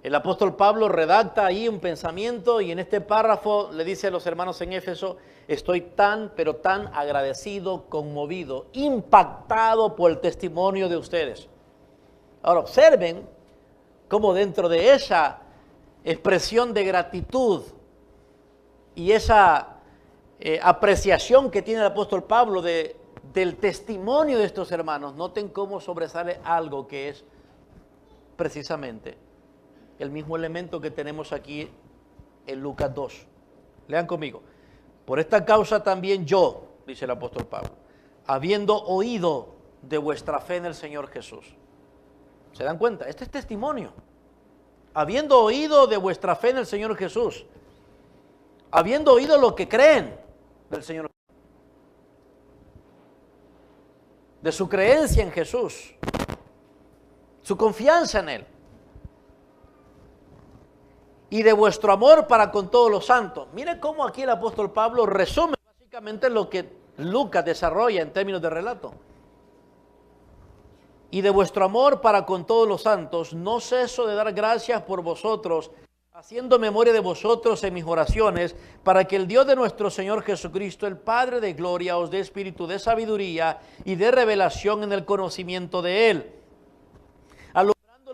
El apóstol Pablo redacta ahí un pensamiento y en este párrafo le dice a los hermanos en Éfeso: estoy tan, pero tan agradecido, conmovido, impactado por el testimonio de ustedes. Ahora observen cómo dentro de esa expresión de gratitud y esa apreciación que tiene el apóstol Pablo del testimonio de estos hermanos, noten cómo sobresale algo que es precisamente el mismo elemento que tenemos aquí en Lucas 2. Lean conmigo. Por esta causa también yo, dice el apóstol Pablo, habiendo oído de vuestra fe en el Señor Jesús. ¿Se dan cuenta? Este es testimonio. Habiendo oído de vuestra fe en el Señor Jesús. Habiendo oído lo que creen del Señor. De su creencia en Jesús. Su confianza en Él. Y de vuestro amor para con todos los santos. Mire cómo aquí el apóstol Pablo resume básicamente lo que Lucas desarrolla en términos de relato. Y de vuestro amor para con todos los santos, no ceso de dar gracias por vosotros, haciendo memoria de vosotros en mis oraciones, para que el Dios de nuestro Señor Jesucristo, el Padre de gloria, os dé espíritu de sabiduría y de revelación en el conocimiento de Él,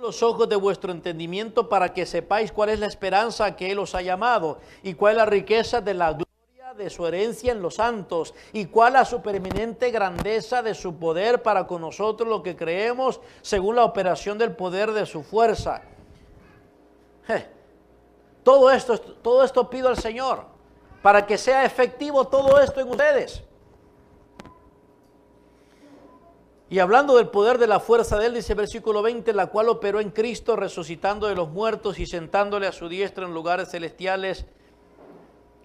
los ojos de vuestro entendimiento para que sepáis cuál es la esperanza a que Él os ha llamado y cuál es la riqueza de la gloria de su herencia en los santos y cuál la supereminente grandeza de su poder para con nosotros los que creemos según la operación del poder de su fuerza. Todo esto pido al Señor para que sea efectivo todo esto en ustedes. Y hablando del poder de la fuerza de Él, dice el versículo 20, la cual operó en Cristo resucitando de los muertos y sentándole a su diestra en lugares celestiales,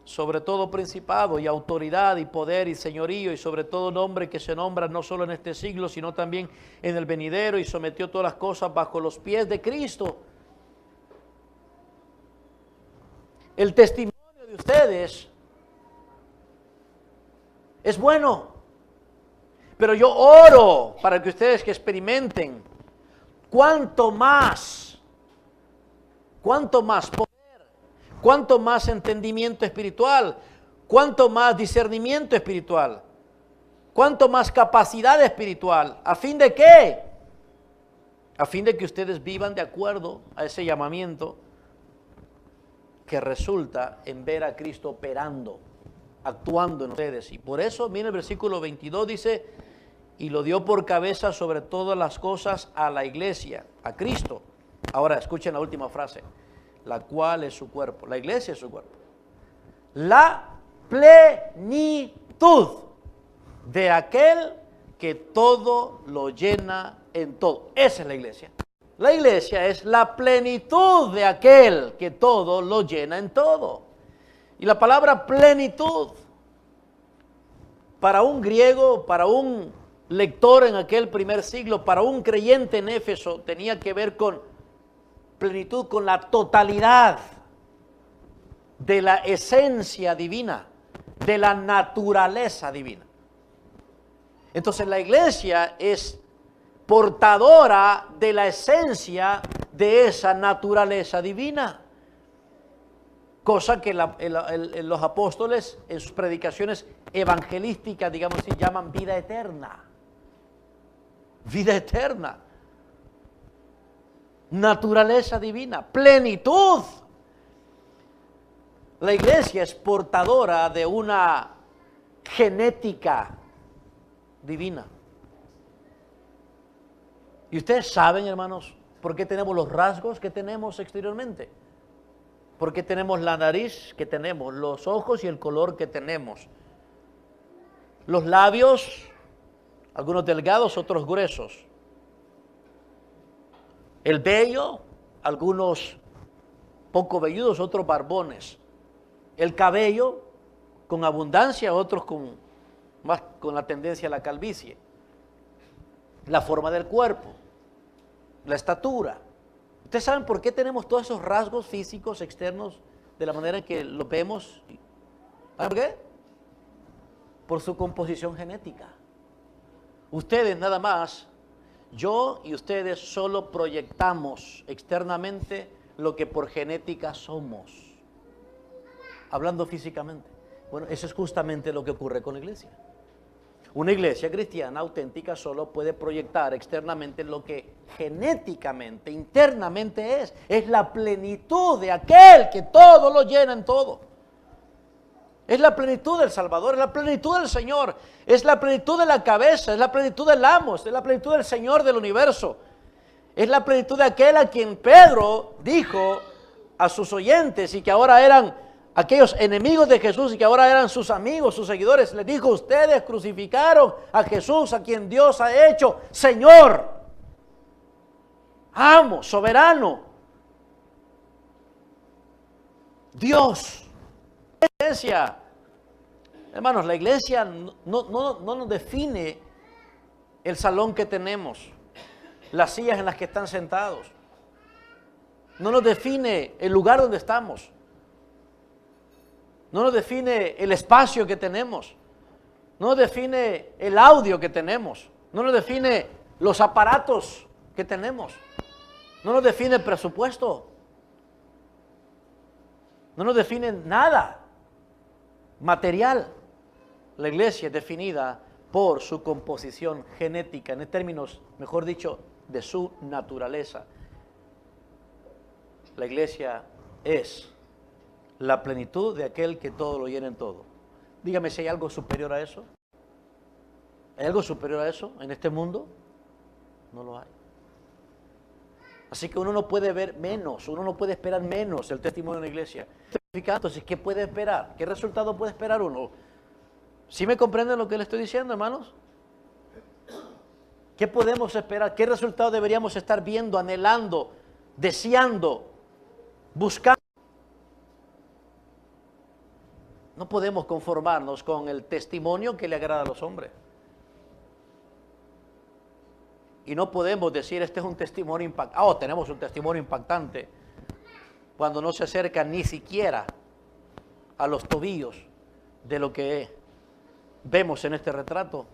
sobre todo principado y autoridad y poder y señorío y sobre todo nombre que se nombra no solo en este siglo, sino también en el venidero, y sometió todas las cosas bajo los pies de Cristo. El testimonio de ustedes es bueno. Pero yo oro para que ustedes que experimenten cuánto más poder, cuánto más entendimiento espiritual, cuánto más discernimiento espiritual, cuánto más capacidad espiritual. ¿A fin de qué? A fin de que ustedes vivan de acuerdo a ese llamamiento que resulta en ver a Cristo operando, actuando en ustedes. Y por eso, miren el versículo 22, dice, y lo dio por cabeza sobre todas las cosas a la iglesia, a Cristo. Ahora escuchen la última frase, la cual es su cuerpo. La iglesia es su cuerpo. La plenitud de aquel que todo lo llena en todo. Esa es la iglesia. La iglesia es la plenitud de aquel que todo lo llena en todo. Y la palabra plenitud, para un griego, para un lector en aquel primer siglo, para un creyente en Éfeso, tenía que ver con plenitud, con la totalidad de la esencia divina, de la naturaleza divina. Entonces la iglesia es portadora de la esencia de esa naturaleza divina. Cosa que los apóstoles en sus predicaciones evangelísticas, digamos así, llaman vida eterna. Vida eterna. Naturaleza divina. Plenitud. La iglesia es portadora de una genética divina. Y ustedes saben, hermanos, por qué tenemos los rasgos que tenemos exteriormente. ¿Por qué tenemos la nariz que tenemos, los ojos y el color que tenemos? Los labios, algunos delgados, otros gruesos. El vello, algunos poco velludos, otros barbones. El cabello con abundancia, otros con la tendencia a la calvicie. La forma del cuerpo, la estatura. ¿Ustedes saben por qué tenemos todos esos rasgos físicos externos de la manera en que los vemos? ¿Saben por qué? Por su composición genética. Ustedes nada más, yo y ustedes solo proyectamos externamente lo que por genética somos, hablando físicamente. Bueno, eso es justamente lo que ocurre con la iglesia. Una iglesia cristiana auténtica solo puede proyectar externamente lo que genéticamente, internamente es. Es la plenitud de aquel que todo lo llena en todo. Es la plenitud del Salvador, es la plenitud del Señor, es la plenitud de la cabeza, es la plenitud del amo, es la plenitud del Señor del universo. Es la plenitud de aquel a quien Pedro dijo a sus oyentes y que ahora eran aquellos enemigos de Jesús y que ahora eran sus amigos, sus seguidores. Les dijo, ustedes crucificaron a Jesús, a quien Dios ha hecho Señor, amo, soberano, Dios. La iglesia, hermanos, la iglesia no nos define el salón que tenemos, las sillas en las que están sentados. No nos define el lugar donde estamos. No nos define el espacio que tenemos. No nos define el audio que tenemos. No nos define los aparatos que tenemos. No nos define el presupuesto. No nos define nada material. La iglesia es definida por su composición genética, en términos, mejor dicho, de su naturaleza. La iglesia es la plenitud de aquel que todo lo llena en todo. Dígame si hay algo superior a eso. ¿Hay algo superior a eso en este mundo? No lo hay. Así que uno no puede ver menos, uno no puede esperar menos el testimonio de la iglesia. Entonces, ¿qué puede esperar? ¿Qué resultado puede esperar uno? ¿Sí me comprenden lo que le estoy diciendo, hermanos? ¿Qué podemos esperar? ¿Qué resultado deberíamos estar viendo, anhelando, deseando, buscando? No podemos conformarnos con el testimonio que le agrada a los hombres. Y no podemos decir, este es un testimonio impactante. Oh, tenemos un testimonio impactante. Cuando no se acerca ni siquiera a los tobillos de lo que vemos en este retrato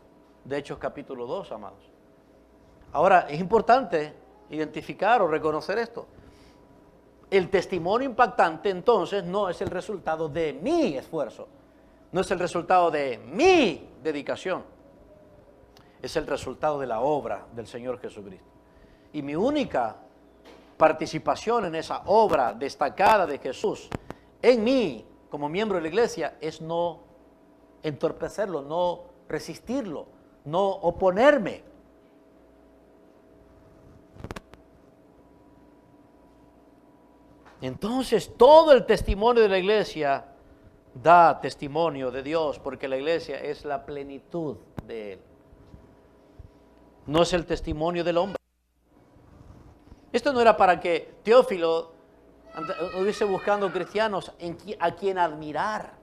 de Hechos capítulo 2, amados. Ahora, es importante identificar o reconocer esto. El testimonio impactante, entonces, no es el resultado de mi esfuerzo. No es el resultado de mi dedicación. Es el resultado de la obra del Señor Jesucristo. Y mi única participación en esa obra destacada de Jesús en mí, como miembro de la iglesia, es no entorpecerlo, no resistirlo, no oponerme. Entonces, todo el testimonio de la iglesia da testimonio de Dios, porque la iglesia es la plenitud de Él. No es el testimonio del hombre. Esto no era para que Teófilo estuviese buscando cristianos a quien admirar,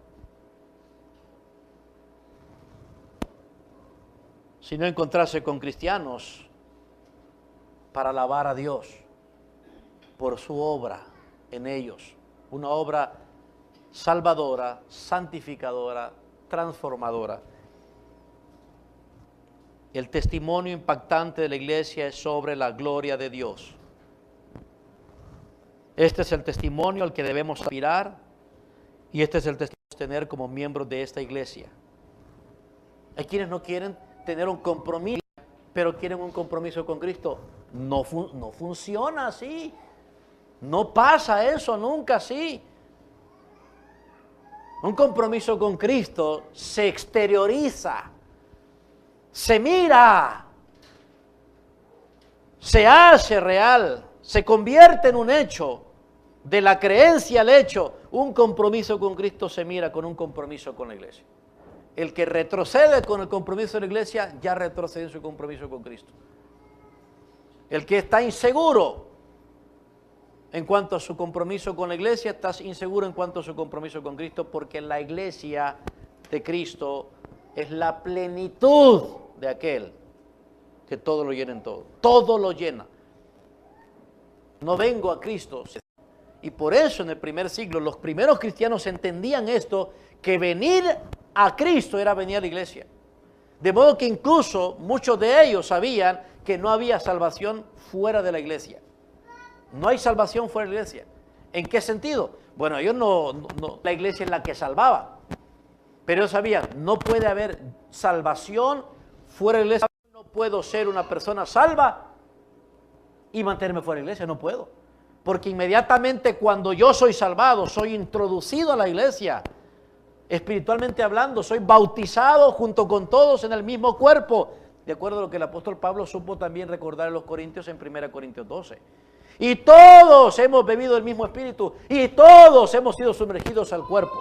sino encontrarse con cristianos para alabar a Dios por su obra en ellos. Una obra salvadora, santificadora, transformadora. El testimonio impactante de la iglesia es sobre la gloria de Dios. Este es el testimonio al que debemos aspirar y este es el testimonio que debemos tener como miembros de esta iglesia. Hay quienes no quieren tener un compromiso, pero quieren un compromiso con Cristo. No funciona así. No pasa eso nunca así. Un compromiso con Cristo se exterioriza, se mira, se hace real, se convierte en un hecho, de la creencia al hecho. Un compromiso con Cristo se mira con un compromiso con la iglesia. El que retrocede con el compromiso de la iglesia, ya retrocede en su compromiso con Cristo. El que está inseguro en cuanto a su compromiso con la iglesia, está inseguro en cuanto a su compromiso con Cristo, porque la iglesia de Cristo es la plenitud de aquel que todo lo llena en todo. Todo lo llena. No vengo a Cristo. Y por eso en el primer siglo los primeros cristianos entendían esto, que venir a Cristo era venir a la iglesia. De modo que incluso muchos de ellos sabían que no había salvación fuera de la iglesia. No hay salvación fuera de la iglesia. ¿En qué sentido? Bueno, ellos la iglesia es la que salvaba. Pero ellos sabían, no puede haber salvación fuera de la iglesia. No puedo ser una persona salva y mantenerme fuera de la iglesia, no puedo. Porque inmediatamente cuando yo soy salvado, soy introducido a la iglesia, espiritualmente hablando, soy bautizado junto con todos en el mismo cuerpo, de acuerdo a lo que el apóstol Pablo supo también recordar a los corintios en 1 Corintios 12. Y todos hemos bebido del mismo espíritu y todos hemos sido sumergidos al cuerpo.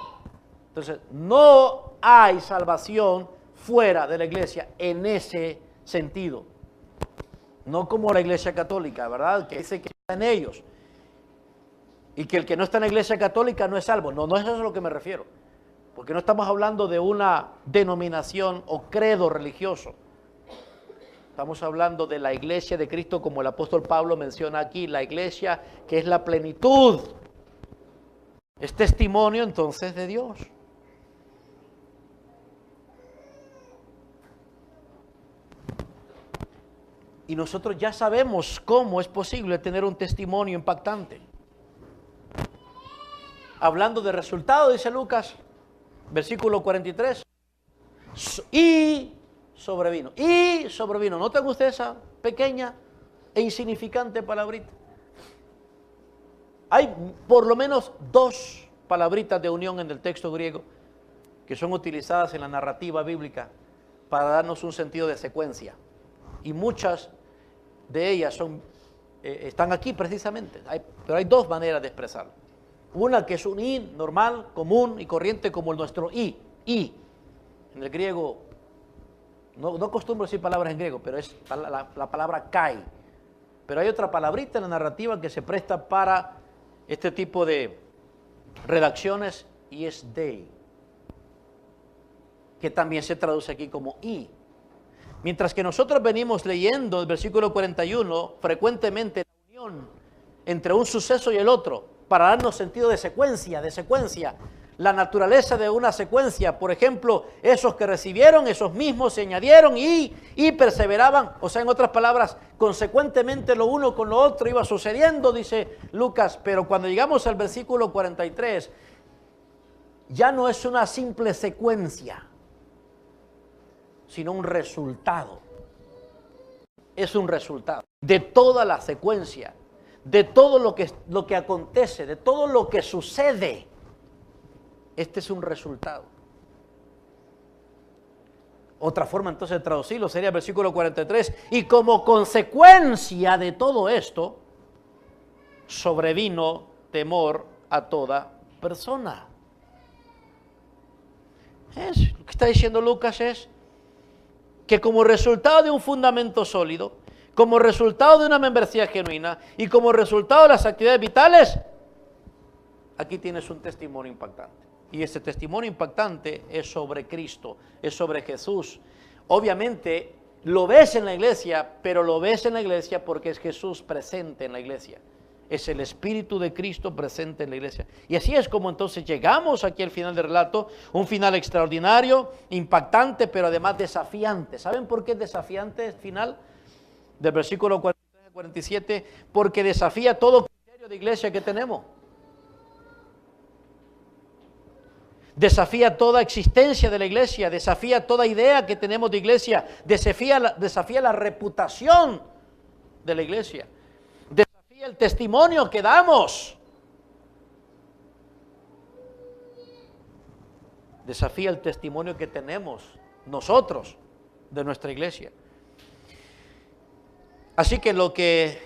Entonces, no hay salvación fuera de la iglesia en ese sentido. No como la iglesia católica, ¿verdad? Que dice que está en ellos. Y que el que no está en la iglesia católica no es salvo. No, no es eso a lo que me refiero. Porque no estamos hablando de una denominación o credo religioso. Estamos hablando de la iglesia de Cristo, como el apóstol Pablo menciona aquí, la iglesia que es la plenitud. Es testimonio entonces de Dios. Y nosotros ya sabemos cómo es posible tener un testimonio impactante. Hablando de resultado, dice Lucas, versículo 43, y sobrevino. ¿Notan ustedes esa pequeña e insignificante palabrita? Hay por lo menos dos palabritas de unión en el texto griego que son utilizadas en la narrativa bíblica para darnos un sentido de secuencia. Y muchas de ellas están aquí precisamente, pero hay dos maneras de expresarlo. Una que es un i normal, común y corriente como nuestro i. En el griego, no acostumbro decir palabras en griego, pero es la palabra kai. Pero hay otra palabrita en la narrativa que se presta para este tipo de redacciones y es dei, que también se traduce aquí como i. Mientras que nosotros venimos leyendo el versículo 41, frecuentemente la unión entre un suceso y el otro, para darnos sentido de secuencia, la naturaleza de una secuencia. Por ejemplo, esos que recibieron, esos mismos se añadieron y perseveraban. O sea, en otras palabras, consecuentemente lo uno con lo otro iba sucediendo, dice Lucas. Pero cuando llegamos al versículo 43, ya no es una simple secuencia, sino un resultado. Es un resultado de toda la secuencia, de todo lo que acontece, de todo lo que sucede. Este es un resultado. Otra forma entonces de traducirlo sería el versículo 43. Y como consecuencia de todo esto, sobrevino temor a toda persona. Lo que está diciendo Lucas es que como resultado de un fundamento sólido, como resultado de una membresía genuina y como resultado de las actividades vitales, aquí tienes un testimonio impactante. Y ese testimonio impactante es sobre Cristo, es sobre Jesús. Obviamente lo ves en la iglesia, pero lo ves en la iglesia porque es Jesús presente en la iglesia. Es el Espíritu de Cristo presente en la iglesia. Y así es como entonces llegamos aquí al final del relato, un final extraordinario, impactante, pero además desafiante. ¿Saben por qué es desafiante el final? Del versículo 43 al 47, porque desafía todo criterio de iglesia que tenemos. Desafía toda existencia de la iglesia, desafía toda idea que tenemos de iglesia, desafía la reputación de la iglesia, desafía el testimonio que damos, desafía el testimonio que tenemos nosotros de nuestra iglesia. Así que lo que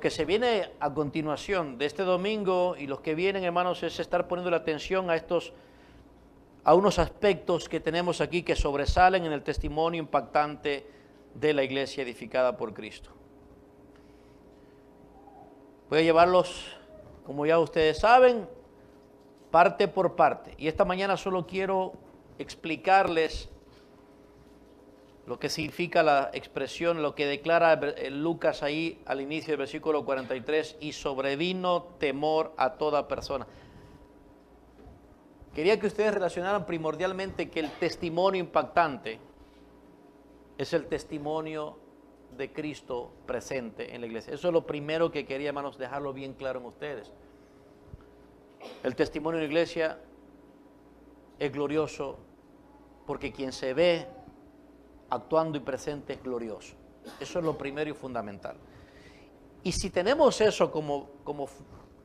se viene a continuación de este domingo y los que vienen, hermanos, es estar poniendo la atención a unos aspectos que tenemos aquí que sobresalen en el testimonio impactante de la iglesia edificada por Cristo. Voy a llevarlos, como ya ustedes saben, parte por parte. Y esta mañana solo quiero explicarles lo que significa la expresión, lo que declara Lucas ahí al inicio del versículo 43, y sobrevino temor a toda persona. Quería que ustedes relacionaran primordialmente que el testimonio impactante es el testimonio de Cristo presente en la iglesia. Eso es lo primero que quería, hermanos, dejarlo bien claro en ustedes. El testimonio en la iglesia es glorioso porque quien se ve actuando y presente es glorioso. Eso es lo primero y fundamental. Y si tenemos eso como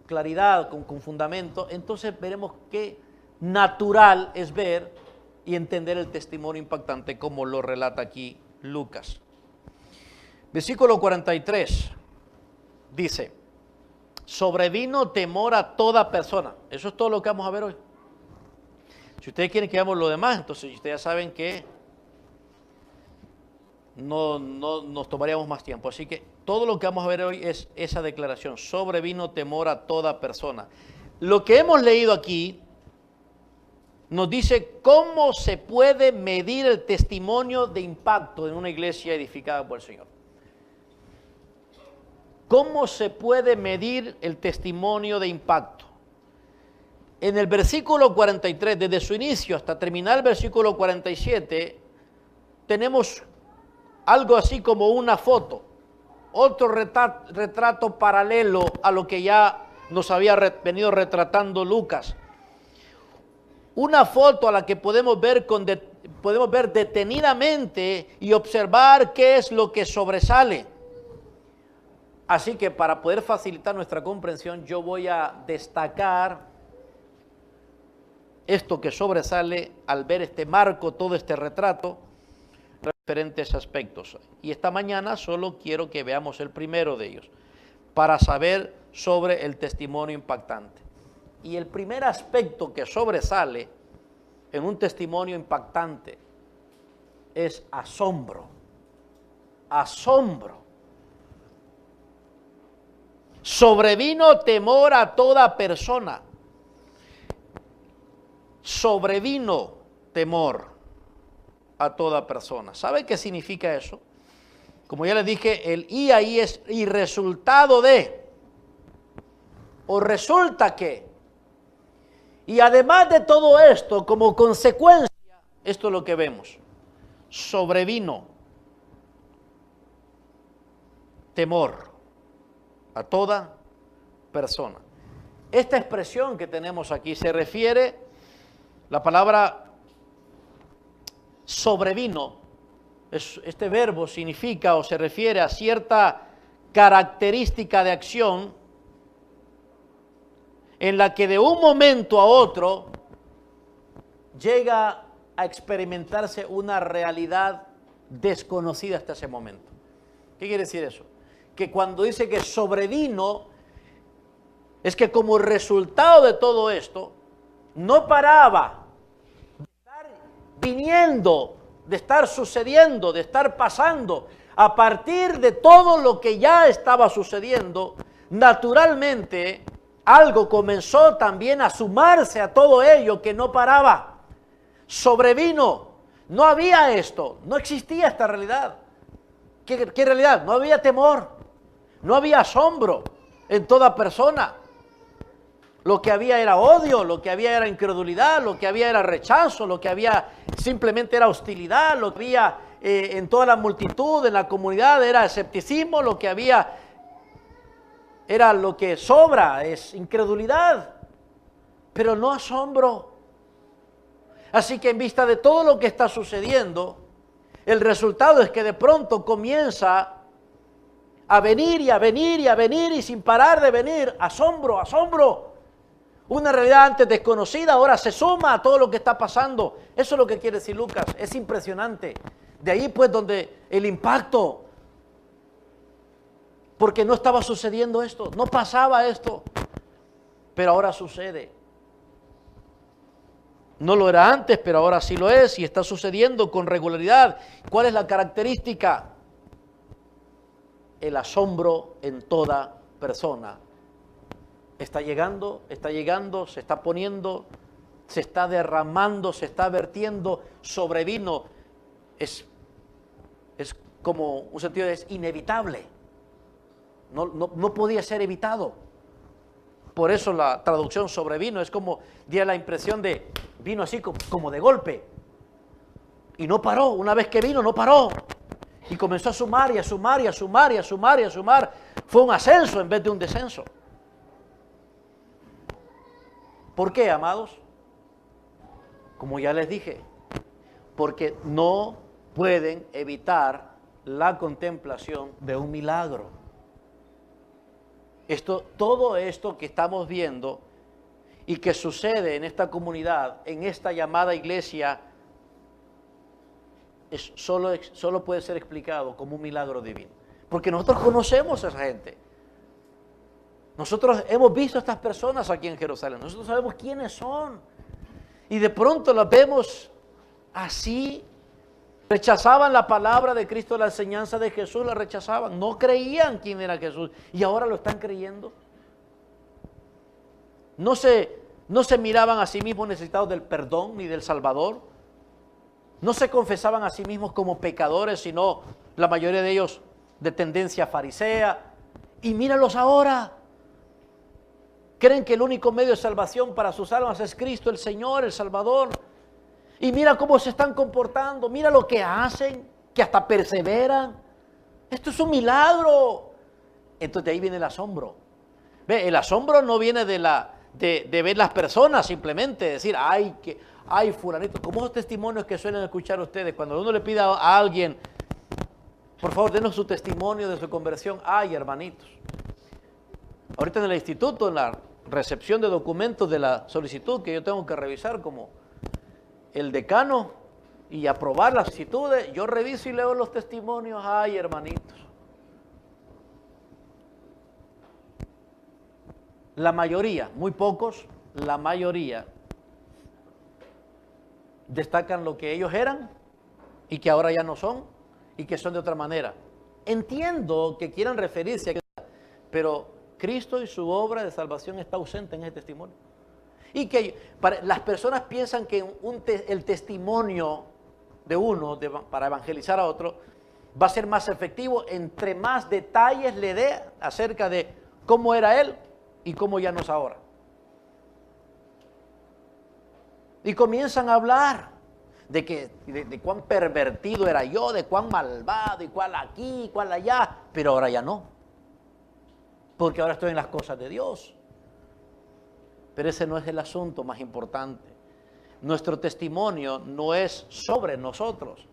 claridad, con fundamento, entonces veremos qué natural es ver y entender el testimonio impactante como lo relata aquí Lucas. Versículo 43 dice: sobrevino temor a toda persona. Eso es todo lo que vamos a ver hoy. Si ustedes quieren que veamos lo demás, entonces ustedes ya saben que no nos tomaríamos más tiempo. Así que todo lo que vamos a ver hoy es esa declaración: sobrevino temor a toda persona. Lo que hemos leído aquí nos dice cómo se puede medir el testimonio de impacto en una iglesia edificada por el Señor. ¿Cómo se puede medir el testimonio de impacto? En el versículo 43, desde su inicio hasta terminar el versículo 47, tenemos algo así como una foto, otro retrato paralelo a lo que ya nos había venido retratando Lucas. Una foto a la que podemos ver detenidamente y observar qué es lo que sobresale. Así que para poder facilitar nuestra comprensión, yo voy a destacar esto que sobresale al ver este marco, todo este retrato, diferentes aspectos. Y esta mañana solo quiero que veamos el primero de ellos, para saber sobre el testimonio impactante. Y el primer aspecto que sobresale en un testimonio impactante es asombro. Asombro. Sobrevino temor a toda persona. Sobrevino temor a toda persona. ¿Sabe qué significa eso? Como ya les dije, el y ahí es y resultado de, o resulta que. Y además de todo esto, como consecuencia, esto es lo que vemos. Sobrevino temor a toda persona. Esta expresión que tenemos aquí se refiere, la palabra sobrevino, este verbo significa o se refiere a cierta característica de acción en la que de un momento a otro llega a experimentarse una realidad desconocida hasta ese momento. ¿Qué quiere decir eso? Que cuando dice que sobrevino, es que como resultado de todo esto, no paraba de estar viniendo, de estar sucediendo, de estar pasando. A partir de todo lo que ya estaba sucediendo, naturalmente algo comenzó también a sumarse a todo ello que no paraba. Sobrevino. No había esto, no existía esta realidad. ¿Qué realidad? No había temor. No había asombro en toda persona. Lo que había era odio, lo que había era incredulidad, lo que había era rechazo, lo que había simplemente era hostilidad, lo que había en toda la multitud, en la comunidad, era escepticismo, lo que había era lo que sobra, es incredulidad, pero no asombro. Así que en vista de todo lo que está sucediendo, el resultado es que de pronto comienza a venir y a venir y a venir y sin parar de venir, asombro, asombro. Una realidad antes desconocida ahora se suma a todo lo que está pasando. Eso es lo que quiere decir Lucas, es impresionante. De ahí pues donde el impacto, porque no estaba sucediendo esto, no pasaba esto, pero ahora sucede. No lo era antes, pero ahora sí lo es y está sucediendo con regularidad. ¿Cuál es la característica? El asombro en toda persona. Está llegando, se está poniendo, se está derramando, se está vertiendo, sobrevino. Es como un sentido, es inevitable. No podía ser evitado. Por eso la traducción sobrevino es como, diera la impresión de, vino así como de golpe. Y no paró, una vez que vino no paró. Y comenzó a sumar y a sumar y a sumar y a sumar y a sumar. Fue un ascenso en vez de un descenso. ¿Por qué, amados? Como ya les dije, porque no pueden evitar la contemplación de un milagro. Todo esto que estamos viendo y que sucede en esta comunidad, en esta llamada iglesia, solo puede ser explicado como un milagro divino. Porque nosotros conocemos a esa gente. Nosotros hemos visto a estas personas aquí en Jerusalén. Nosotros sabemos quiénes son. Y de pronto las vemos así. Rechazaban la palabra de Cristo, la enseñanza de Jesús, la rechazaban. No creían quién era Jesús. Y ahora lo están creyendo. No se miraban a sí mismos necesitados del perdón ni del Salvador. No se confesaban a sí mismos como pecadores, sino la mayoría de ellos de tendencia farisea. Y míralos ahora. Creen que el único medio de salvación para sus almas es Cristo, el Señor, el Salvador. Y mira cómo se están comportando, mira lo que hacen, que hasta perseveran. Esto es un milagro. Entonces de ahí viene el asombro. Ve, el asombro no viene de ver las personas simplemente, decir, ay fulanito, como esos testimonios que suelen escuchar ustedes, cuando uno le pide a alguien, Por favor, denos su testimonio de su conversión. Ay, hermanitos. Ahorita en el instituto, en la recepción de documentos de la solicitud que yo tengo que revisar como el decano y aprobar las solicitudes, yo reviso y leo los testimonios. Ay, hermanitos. La mayoría, muy pocos, la mayoría destacan lo que ellos eran y que ahora ya no son y que son de otra manera. Entiendo que quieran referirse a, pero Cristo y su obra de salvación está ausente en ese testimonio. Y que las personas piensan que el testimonio de uno para evangelizar a otro va a ser más efectivo entre más detalles le dé acerca de cómo era él y cómo ya no es ahora. Y comienzan a hablar de cuán pervertido era yo, de cuán malvado, y cuál aquí, y cuál allá, pero ahora ya no. Porque ahora estoy en las cosas de Dios. Pero ese no es el asunto más importante. Nuestro testimonio no es sobre nosotros.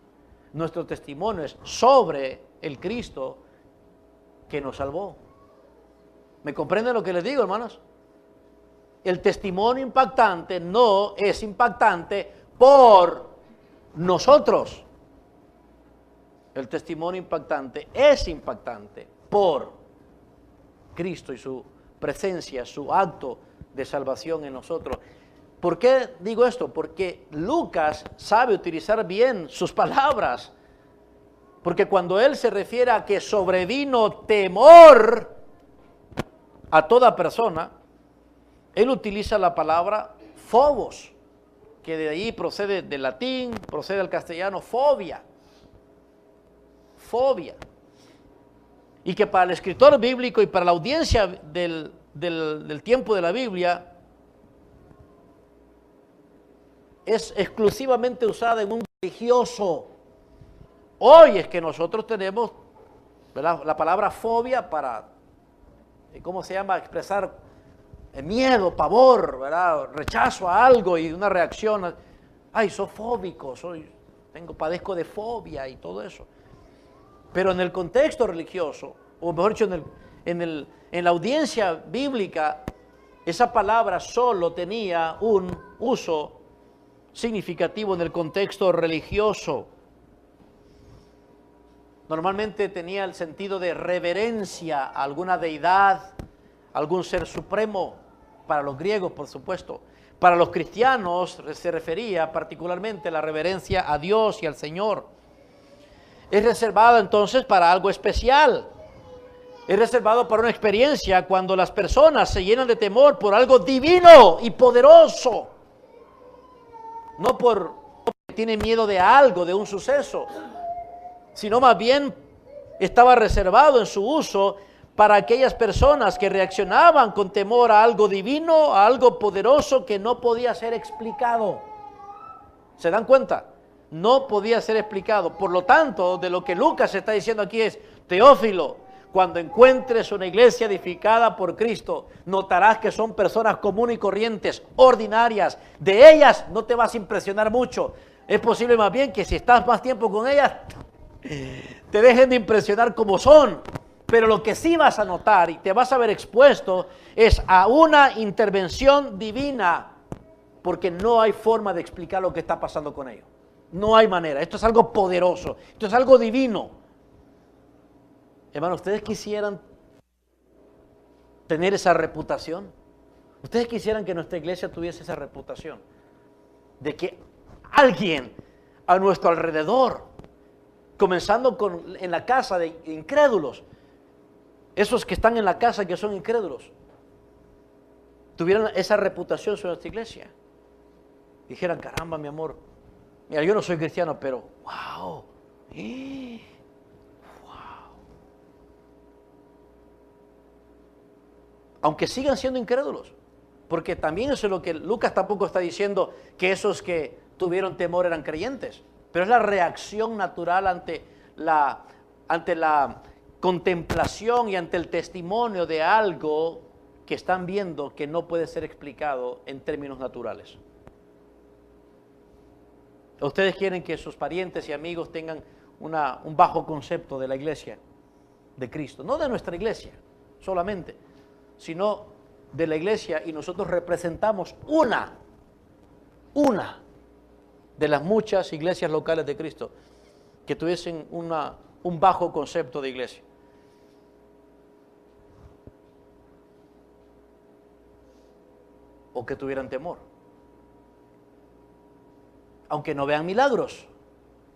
Nuestro testimonio es sobre el Cristo que nos salvó. ¿Me comprenden lo que les digo, hermanos? El testimonio impactante no es impactante por nosotros. El testimonio impactante es impactante por Cristo y su presencia, su acto de salvación en nosotros. ¿Por qué digo esto? Porque Lucas sabe utilizar bien sus palabras. Porque cuando él se refiere a que sobrevino temor a toda persona, él utiliza la palabra phobos, que de ahí procede del latín, procede del castellano, fobia. Fobia. Y que para el escritor bíblico y para la audiencia del tiempo de la Biblia, es exclusivamente usada en un religioso. Hoy es que nosotros tenemos, ¿verdad?, la palabra fobia para, ¿cómo se llama?, expresar miedo, pavor, ¿verdad?, rechazo a algo y una reacción. Ay, soy fóbico, padezco de fobia y todo eso. Pero en el contexto religioso, o mejor dicho, en la audiencia bíblica, esa palabra solo tenía un uso significativo en el contexto religioso. Normalmente tenía el sentido de reverencia a alguna deidad, algún ser supremo, para los griegos, por supuesto. Para los cristianos se refería particularmente a la reverencia a Dios y al Señor. Es reservado entonces para algo especial. Es reservado para una experiencia cuando las personas se llenan de temor por algo divino y poderoso. No porque tienen miedo de algo, de un suceso, sino más bien estaba reservado en su uso para aquellas personas que reaccionaban con temor a algo divino, a algo poderoso que no podía ser explicado. ¿Se dan cuenta? No podía ser explicado. Por lo tanto, de lo que Lucas está diciendo aquí es: Teófilo, cuando encuentres una iglesia edificada por Cristo, notarás que son personas comunes y corrientes, ordinarias. De ellas no te vas a impresionar mucho. Es posible más bien que si estás más tiempo con ellas, te dejen de impresionar como son. Pero lo que sí vas a notar y te vas a ver expuesto es a una intervención divina, porque no hay forma de explicar lo que está pasando con ellos. No hay manera. Esto es algo poderoso. Esto es algo divino. Hermano, ¿ustedes quisieran tener esa reputación? ¿Ustedes quisieran que nuestra iglesia tuviese esa reputación? De que alguien a nuestro alrededor, comenzando en la casa de incrédulos, esos que están en la casa que son incrédulos, tuvieran esa reputación sobre nuestra iglesia. Dijeran: caramba, mi amor, mira, yo no soy cristiano, pero wow, aunque sigan siendo incrédulos, porque también eso es lo que Lucas tampoco está diciendo, que esos que tuvieron temor eran creyentes, pero es la reacción natural ante la contemplación y ante el testimonio de algo que están viendo que no puede ser explicado en términos naturales. ¿Ustedes quieren que sus parientes y amigos tengan un bajo concepto de la iglesia de Cristo. No de nuestra iglesia solamente, sino de la iglesia, y nosotros representamos una de las muchas iglesias locales de Cristo que tuviesen un bajo concepto de iglesia. O que tuvieran temor. Aunque no vean milagros,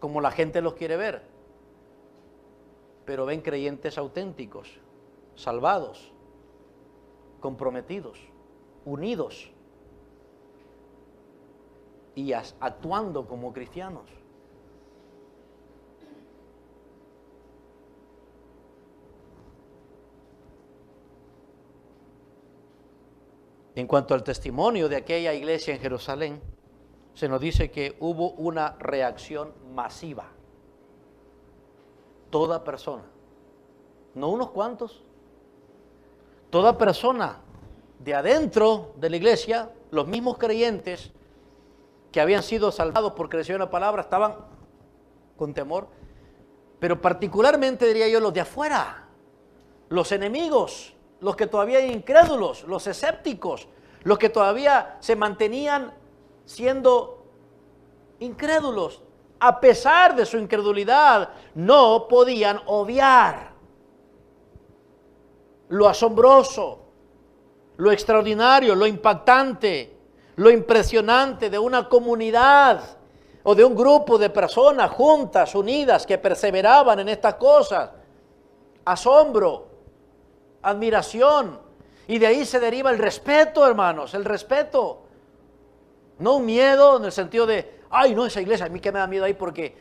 como la gente los quiere ver, pero ven creyentes auténticos, salvados, comprometidos, unidos y actuando como cristianos. En cuanto al testimonio de aquella iglesia en Jerusalén, se nos dice que hubo una reacción masiva. Toda persona, no unos cuantos, toda persona de adentro de la iglesia, los mismos creyentes que habían sido salvados por creer en la palabra, estaban con temor, pero particularmente diría yo los de afuera, los enemigos, los que todavía eran incrédulos, los escépticos, los que todavía se mantenían siendo incrédulos, a pesar de su incredulidad, no podían obviar lo asombroso, lo extraordinario, lo impactante, lo impresionante de una comunidad o de un grupo de personas juntas, unidas, que perseveraban en estas cosas. Asombro, admiración, y de ahí se deriva el respeto, hermanos, el respeto. No un miedo en el sentido de, ay, no, esa iglesia, a mí que me da miedo ahí porque,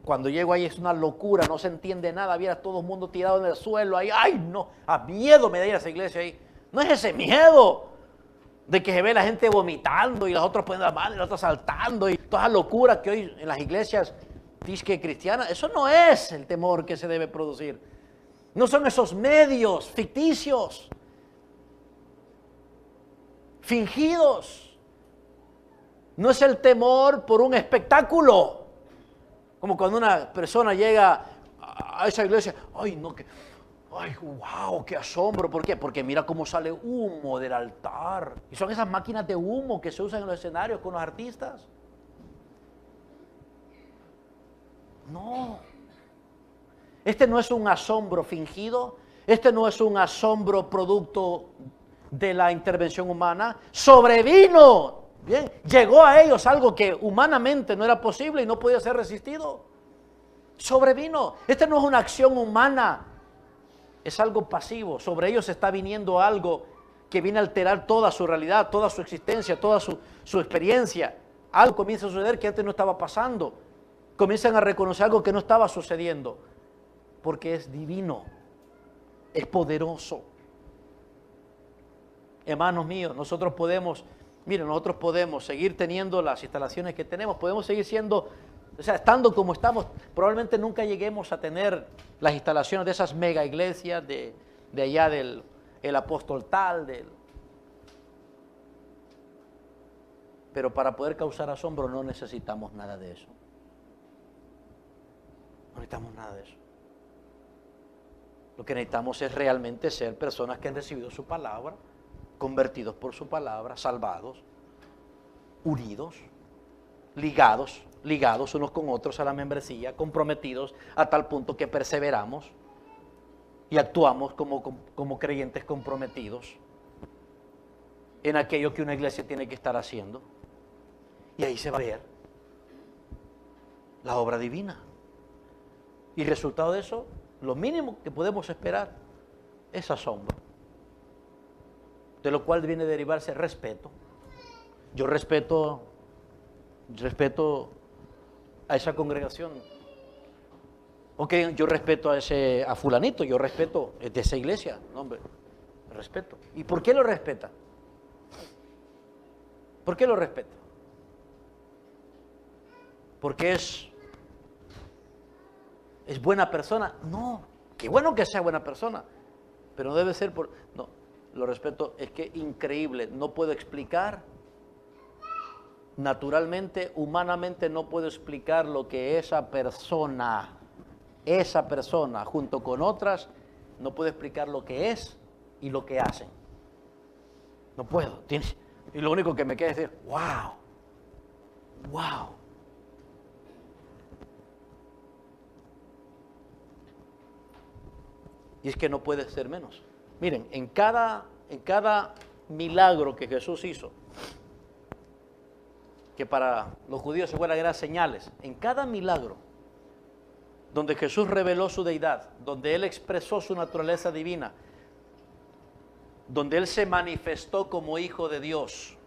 cuando llego ahí es una locura, no se entiende nada, viera todo el mundo tirado en el suelo ahí, ay, no, a miedo me da ir a esa iglesia ahí. No es ese miedo de que se ve la gente vomitando y las otras poniendo la mano y las otras saltando y toda esa locura que hoy en las iglesias disque cristianas. Eso no es el temor que se debe producir. No son esos medios ficticios, fingidos. No es el temor por un espectáculo, como cuando una persona llega a esa iglesia, ay, no, ay, wow, qué asombro. ¿Por qué? Porque mira cómo sale humo del altar. Y son esas máquinas de humo que se usan en los escenarios con los artistas. No. Este no es un asombro fingido. Este no es un asombro producto de la intervención humana. Sobrevino. Bien, llegó a ellos algo que humanamente no era posible y no podía ser resistido. Sobrevino. Esta no es una acción humana, es algo pasivo. Sobre ellos está viniendo algo que viene a alterar toda su realidad, toda su existencia, toda su experiencia. Algo comienza a suceder que antes no estaba pasando. Comienzan a reconocer algo que no estaba sucediendo, porque es divino, es poderoso. Hermanos míos, nosotros podemos seguir teniendo las instalaciones que tenemos, podemos seguir siendo, o sea, estando como estamos. Probablemente nunca lleguemos a tener las instalaciones de esas mega iglesias de allá del apóstol tal, pero para poder causar asombro no necesitamos nada de eso. No necesitamos nada de eso. Lo que necesitamos es realmente ser personas que han recibido su palabra, convertidos por su palabra, salvados, unidos, ligados unos con otros a la membresía, comprometidos a tal punto que perseveramos y actuamos como creyentes comprometidos en aquello que una iglesia tiene que estar haciendo. Y ahí se va a ver la obra divina. Y resultado de eso, lo mínimo que podemos esperar es asombro, de lo cual viene a derivarse respeto. Yo respeto a esa congregación. Ok, yo respeto a fulanito, yo respeto de esa iglesia. No, hombre, respeto. ¿Y por qué lo respeta? ¿Por qué lo respeta? Porque es buena persona. No, qué bueno que sea buena persona, pero no debe ser por... No, lo respeto, es que increíble, no puedo explicar naturalmente, humanamente no puedo explicar lo que esa persona, junto con otras, no puedo explicar lo que es y lo que hacen. No puedo. Y lo único que me queda es decir, wow, wow. Y es que no puede ser menos. Miren, en cada milagro que Jesús hizo, que para los judíos se fueran eran señales, en cada milagro donde Jesús reveló su deidad, donde Él expresó su naturaleza divina, donde Él se manifestó como Hijo de Dios,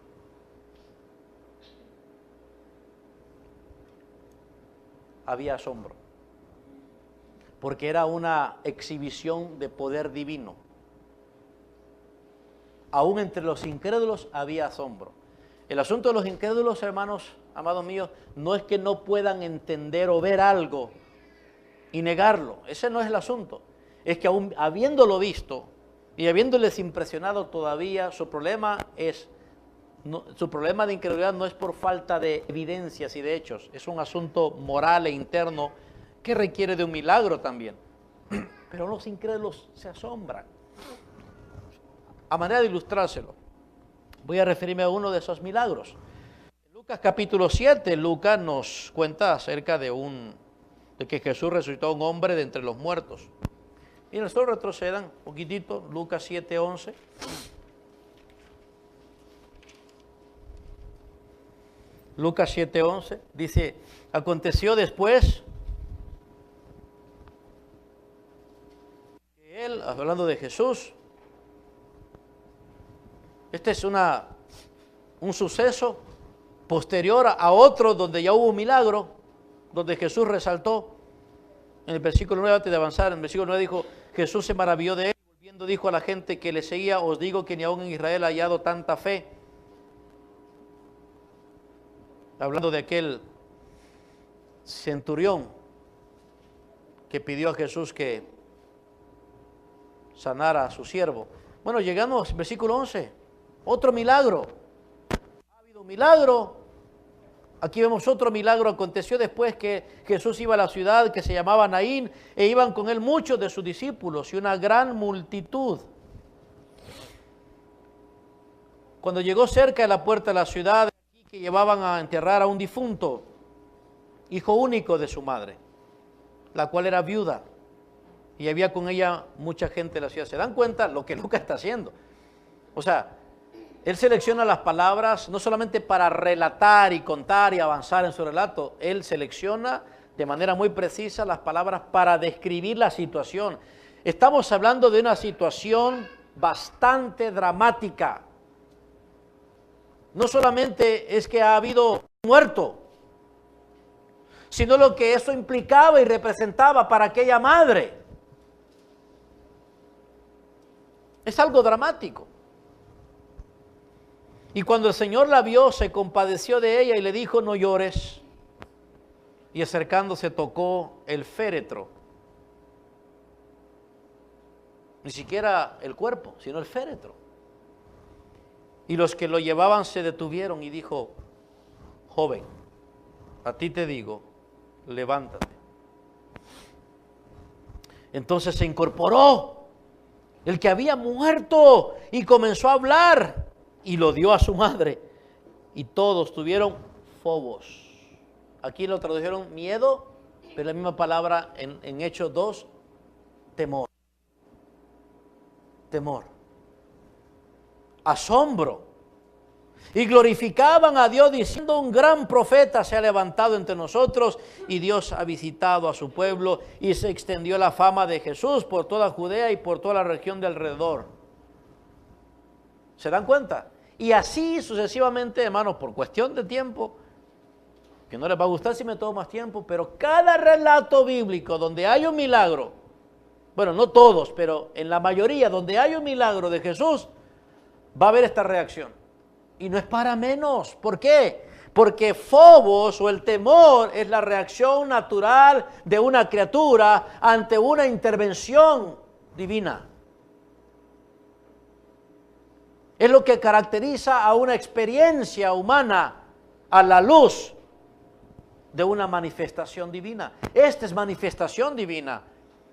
había asombro, porque era una exhibición de poder divino. Aún entre los incrédulos había asombro. El asunto de los incrédulos, hermanos, amados míos, no es que no puedan entender o ver algo y negarlo. Ese no es el asunto. Es que aún habiéndolo visto y habiéndoles impresionado todavía, su problema de incredulidad no es por falta de evidencias y de hechos. Es un asunto moral e interno que requiere de un milagro también. Pero los incrédulos se asombran. A manera de ilustrárselo, voy a referirme a uno de esos milagros. En Lucas capítulo 7, Lucas nos cuenta acerca de que Jesús resucitó a un hombre de entre los muertos. Y nosotros retrocedan un poquitito, Lucas 7:11. Lucas 7:11 dice, aconteció después que él, hablando de Jesús, este es un suceso posterior a otro donde ya hubo un milagro, donde Jesús resaltó. En el versículo 9, antes de avanzar, en el versículo 9 dijo, Jesús se maravilló de él, volviendo dijo a la gente que le seguía, os digo que ni aún en Israel ha hallado tanta fe. Hablando de aquel centurión que pidió a Jesús que sanara a su siervo. Bueno, llegamos al versículo 11. Otro milagro. Ha habido un milagro. Aquí vemos otro milagro. Aconteció después que Jesús iba a la ciudad que se llamaba Naín, e iban con él muchos de sus discípulos y una gran multitud. Cuando llegó cerca de la puerta de la ciudad, que llevaban a enterrar a un difunto, hijo único de su madre, la cual era viuda, y había con ella mucha gente de la ciudad. ¿Se dan cuenta lo que Lucas está haciendo? O sea, él selecciona las palabras no solamente para relatar y contar y avanzar en su relato, él selecciona de manera muy precisa las palabras para describir la situación. Estamos hablando de una situación bastante dramática. No solamente es que ha habido muerto, sino lo que eso implicaba y representaba para aquella madre. Es algo dramático. Y cuando el Señor la vio, se compadeció de ella y le dijo, no llores. Y acercándose tocó el féretro. Ni siquiera el cuerpo, sino el féretro. Y los que lo llevaban se detuvieron y dijo, joven, a ti te digo, levántate. Entonces se incorporó el que había muerto y comenzó a hablar y lo dio a su madre. Y todos tuvieron fobos. Aquí lo tradujeron miedo, pero la misma palabra en Hechos 2, temor. Temor. Asombro. Y glorificaban a Dios diciendo, un gran profeta se ha levantado entre nosotros y Dios ha visitado a su pueblo, y se extendió la fama de Jesús por toda Judea y por toda la región de alrededor. ¿Se dan cuenta? Y así sucesivamente, hermanos, por cuestión de tiempo, que no les va a gustar si me tomo más tiempo, pero cada relato bíblico donde hay un milagro, bueno, no todos, pero en la mayoría donde hay un milagro de Jesús, va a haber esta reacción. Y no es para menos. ¿Por qué? Porque fobos o el temor es la reacción natural de una criatura ante una intervención divina. Es lo que caracteriza a una experiencia humana a la luz de una manifestación divina. Esta es manifestación divina.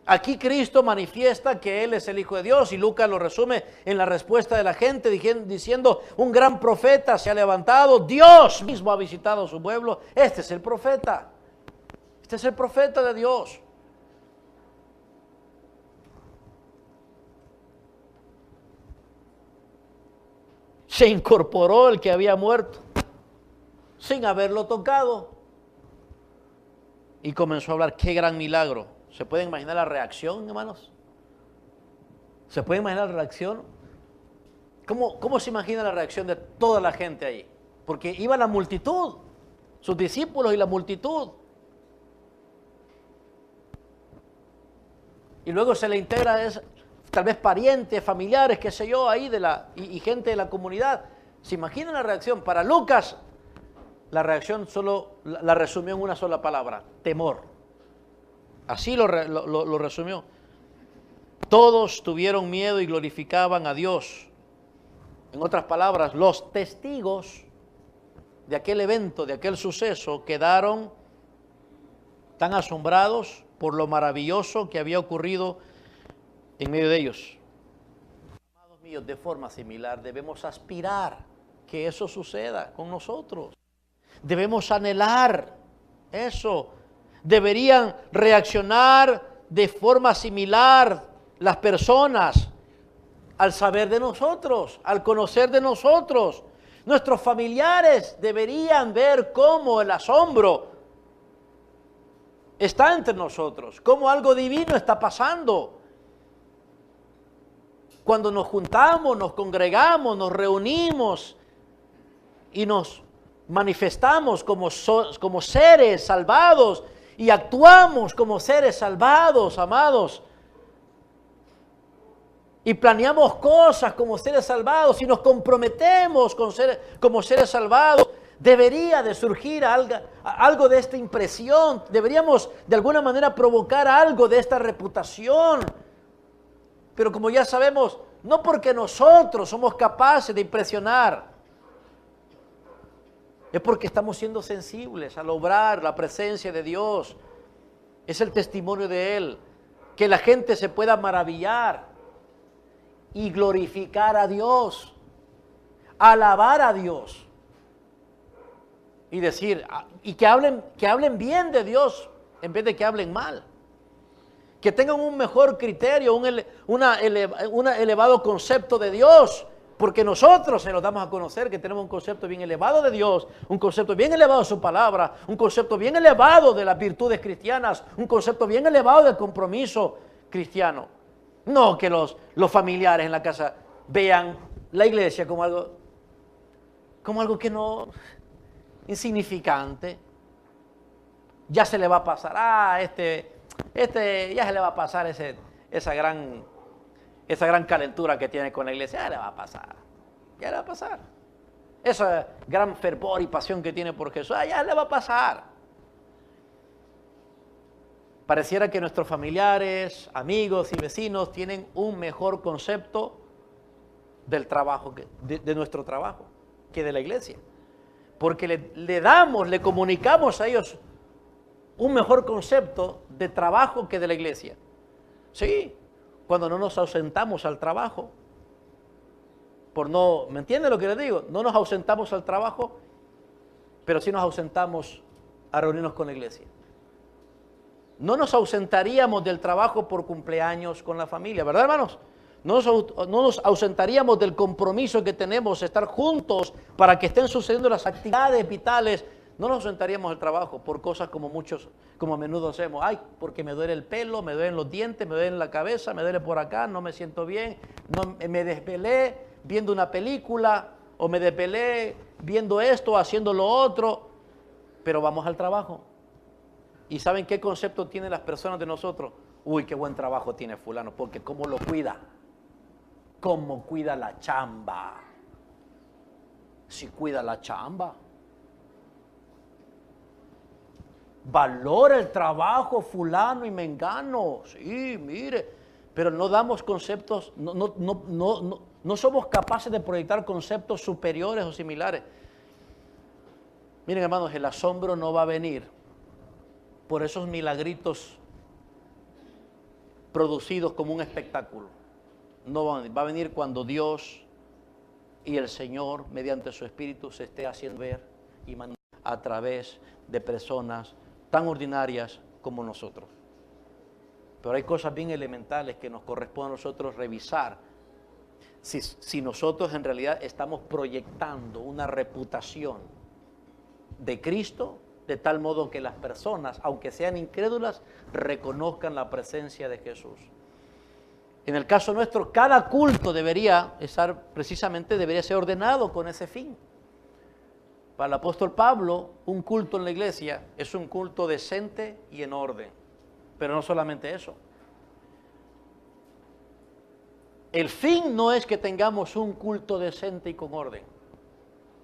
Aquí Cristo manifiesta que Él es el Hijo de Dios y Lucas lo resume en la respuesta de la gente diciendo, un gran profeta se ha levantado, Dios mismo ha visitado su pueblo. Este es el profeta. Este es el profeta de Dios. Se incorporó el que había muerto sin haberlo tocado y comenzó a hablar. ¡Qué gran milagro! ¿Se pueden imaginar la reacción, hermanos? ¿Se puede imaginar la reacción? ¿Cómo se imagina la reacción de toda la gente ahí? Porque iba la multitud, sus discípulos y la multitud. Y luego se le integra tal vez parientes, familiares, qué sé yo, ahí y gente de la comunidad. ¿Se imaginan la reacción? Para Lucas, la reacción solo la resumió en una sola palabra: temor. Así lo resumió. Todos tuvieron miedo y glorificaban a Dios. En otras palabras, los testigos de aquel evento, de aquel suceso, quedaron tan asombrados por lo maravilloso que había ocurrido en medio de ellos. Amados míos, de forma similar debemos aspirar que eso suceda con nosotros. Debemos anhelar eso. Deberían reaccionar de forma similar las personas al saber de nosotros, al conocer de nosotros. Nuestros familiares deberían ver cómo el asombro está entre nosotros, cómo algo divino está pasando. Cuando nos juntamos, nos congregamos, nos reunimos y nos manifestamos como seres salvados y actuamos como seres salvados, amados, y planeamos cosas como seres salvados y nos comprometemos como seres salvados, debería de surgir algo de esta impresión. Deberíamos de alguna manera provocar algo de esta reputación. Pero como ya sabemos, no porque nosotros somos capaces de impresionar, es porque estamos siendo sensibles al obrar la presencia de Dios. Es el testimonio de Él, que la gente se pueda maravillar y glorificar a Dios, alabar a Dios y decir, y que hablen bien de Dios en vez de que hablen mal. Que tengan un mejor criterio, un elevado concepto de Dios, porque nosotros se los damos a conocer que tenemos un concepto bien elevado de Dios, un concepto bien elevado de su palabra, un concepto bien elevado de las virtudes cristianas, un concepto bien elevado del compromiso cristiano. No que los familiares en la casa vean la iglesia como algo que no, insignificante. Ya se le va a pasar, ya se le va a pasar esa gran calentura que tiene con la iglesia, ya le va a pasar. Esa gran fervor y pasión que tiene por Jesús, ya le va a pasar. Pareciera que nuestros familiares, amigos y vecinos tienen un mejor concepto del trabajo, de nuestro trabajo, que de la iglesia. Porque le comunicamos a ellos un mejor concepto de trabajo que de la iglesia. Sí, cuando no nos ausentamos al trabajo, ¿me entiende lo que le digo? No nos ausentamos al trabajo, pero sí nos ausentamos a reunirnos con la iglesia. No nos ausentaríamos del trabajo por cumpleaños con la familia, ¿verdad, hermanos? No nos ausentaríamos del compromiso que tenemos de estar juntos para que estén sucediendo las actividades vitales. No nos ausentaríamos del trabajo por cosas como a menudo hacemos. Ay, porque me duele el pelo, me duelen los dientes, me duele la cabeza, me duele por acá, no me siento bien, me desvelé viendo una película o me desvelé viendo esto, haciendo lo otro, pero vamos al trabajo. ¿Y saben qué concepto tienen las personas de nosotros? Uy, qué buen trabajo tiene fulano, porque cómo lo cuida. Cómo cuida la chamba. Si cuida la chamba. Valora el trabajo fulano y mengano. Sí, mire. Pero no damos conceptos, no somos capaces de proyectar conceptos superiores o similares. Miren, hermanos, el asombro no va a venir por esos milagritos producidos como un espectáculo. No va a venir. Va a venir cuando Dios y el Señor, mediante su Espíritu, se esté haciendo ver y mandar a través de personas tan ordinarias como nosotros. Pero hay cosas bien elementales que nos corresponde a nosotros revisar. Si nosotros en realidad estamos proyectando una reputación de Cristo, de tal modo que las personas, aunque sean incrédulas, reconozcan la presencia de Jesús. En el caso nuestro, cada culto debería ser ordenado con ese fin. Para el apóstol Pablo, un culto en la iglesia es un culto decente y en orden. Pero no solamente eso. El fin no es que tengamos un culto decente y con orden.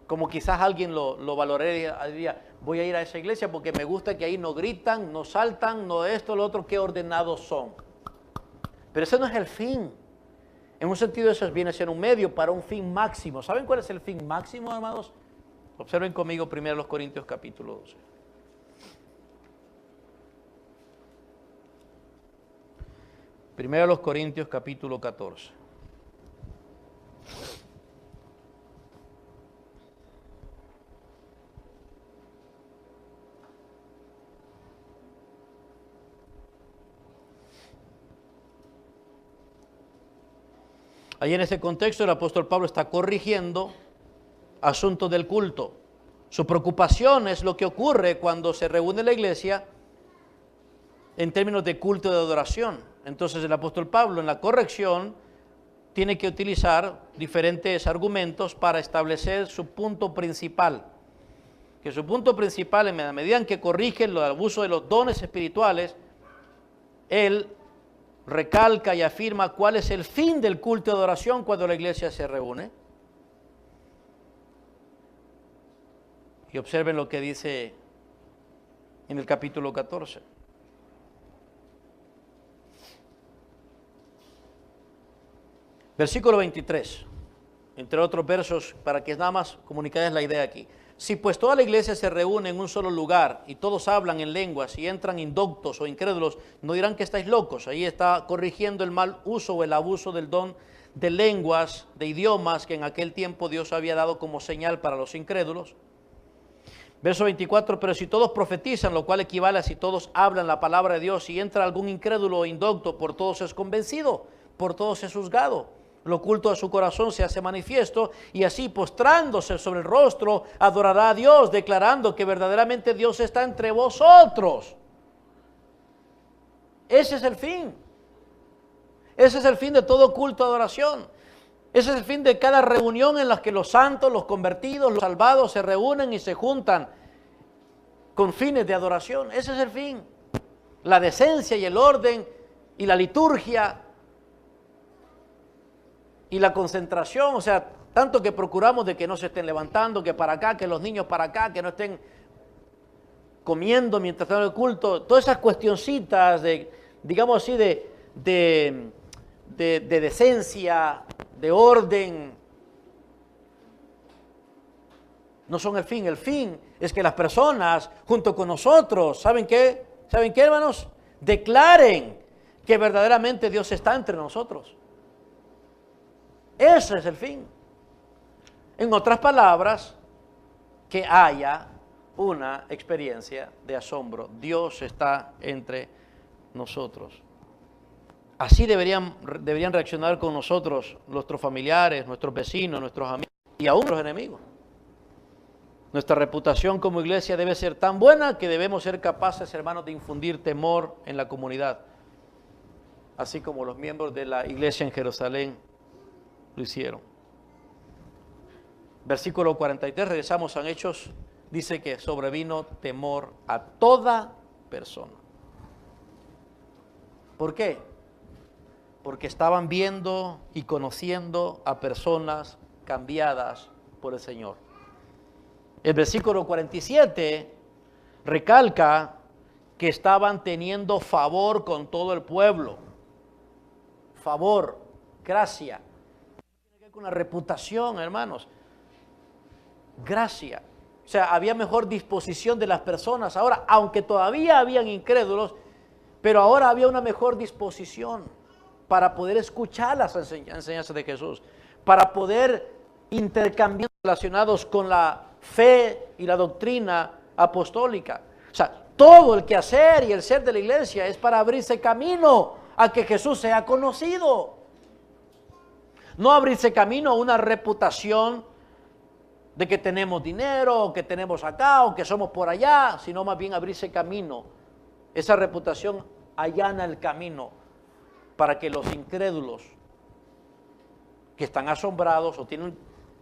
Como quizás alguien lo valoraría, diría, voy a ir a esa iglesia porque me gusta que ahí no gritan, no saltan, no esto, lo otro, qué ordenados son. Pero ese no es el fin. En un sentido eso viene a ser un medio para un fin máximo. ¿Saben cuál es el fin máximo, amados? Observen conmigo primero los Corintios capítulo 12. Primero los Corintios capítulo 14. Ahí en ese contexto el apóstol Pablo está corrigiendo asuntos del culto. Su preocupación es lo que ocurre cuando se reúne la iglesia en términos de culto de adoración. Entonces el apóstol Pablo en la corrección tiene que utilizar diferentes argumentos para establecer su punto principal. Que su punto principal, en la medida en que corrige el abuso de los dones espirituales, él recalca y afirma cuál es el fin del culto de adoración cuando la iglesia se reúne. Y observen lo que dice en el capítulo 14. Versículo 23, entre otros versos, para que nada más comunicarles la idea aquí. Si pues toda la iglesia se reúne en un solo lugar y todos hablan en lenguas y entran indoctos o incrédulos, no dirán que estáis locos. Ahí está corrigiendo el mal uso o el abuso del don de lenguas, de idiomas que en aquel tiempo Dios había dado como señal para los incrédulos. Verso 24, pero si todos profetizan, lo cual equivale a si todos hablan la palabra de Dios y entra algún incrédulo o indocto, por todos es convencido, por todos es juzgado. Lo oculto de su corazón se hace manifiesto y así postrándose sobre el rostro adorará a Dios, declarando que verdaderamente Dios está entre vosotros. Ese es el fin. Ese es el fin de todo culto de adoración. Ese es el fin de cada reunión en la que los santos, los convertidos, los salvados se reúnen y se juntan con fines de adoración. Ese es el fin. La decencia y el orden y la liturgia y la concentración, o sea, tanto que procuramos de que no se estén levantando, que para acá, que los niños para acá, que no estén comiendo mientras están en el culto, todas esas cuestioncitas de, digamos así, de decencia, de orden, no son el fin. El fin es que las personas junto con nosotros, ¿saben qué? ¿Saben qué, hermanos? Declaren que verdaderamente Dios está entre nosotros. Ese es el fin. En otras palabras, que haya una experiencia de asombro. Dios está entre nosotros. Así deberían reaccionar con nosotros nuestros familiares, nuestros vecinos, nuestros amigos y aún nuestros enemigos. Nuestra reputación como iglesia debe ser tan buena que debemos ser capaces, hermanos, de infundir temor en la comunidad, así como los miembros de la iglesia en Jerusalén lo hicieron. Versículo 43, regresamos a Hechos, dice que sobrevino temor a toda persona. ¿Por qué? Porque estaban viendo y conociendo a personas cambiadas por el Señor. El versículo 47 recalca que estaban teniendo favor con todo el pueblo. Favor, gracia. Tiene que ver con la reputación, hermanos. Gracia. O sea, había mejor disposición de las personas. Ahora, aunque todavía habían incrédulos, pero ahora había una mejor disposición para poder escuchar las enseñanzas de Jesús, para poder intercambiar relacionados con la fe y la doctrina apostólica. O sea, todo el quehacer y el ser de la iglesia es para abrirse camino a que Jesús sea conocido. No abrirse camino a una reputación de que tenemos dinero, o que tenemos acá, o que somos por allá, sino más bien abrirse camino. Esa reputación allana el camino para que los incrédulos que están asombrados o tienen un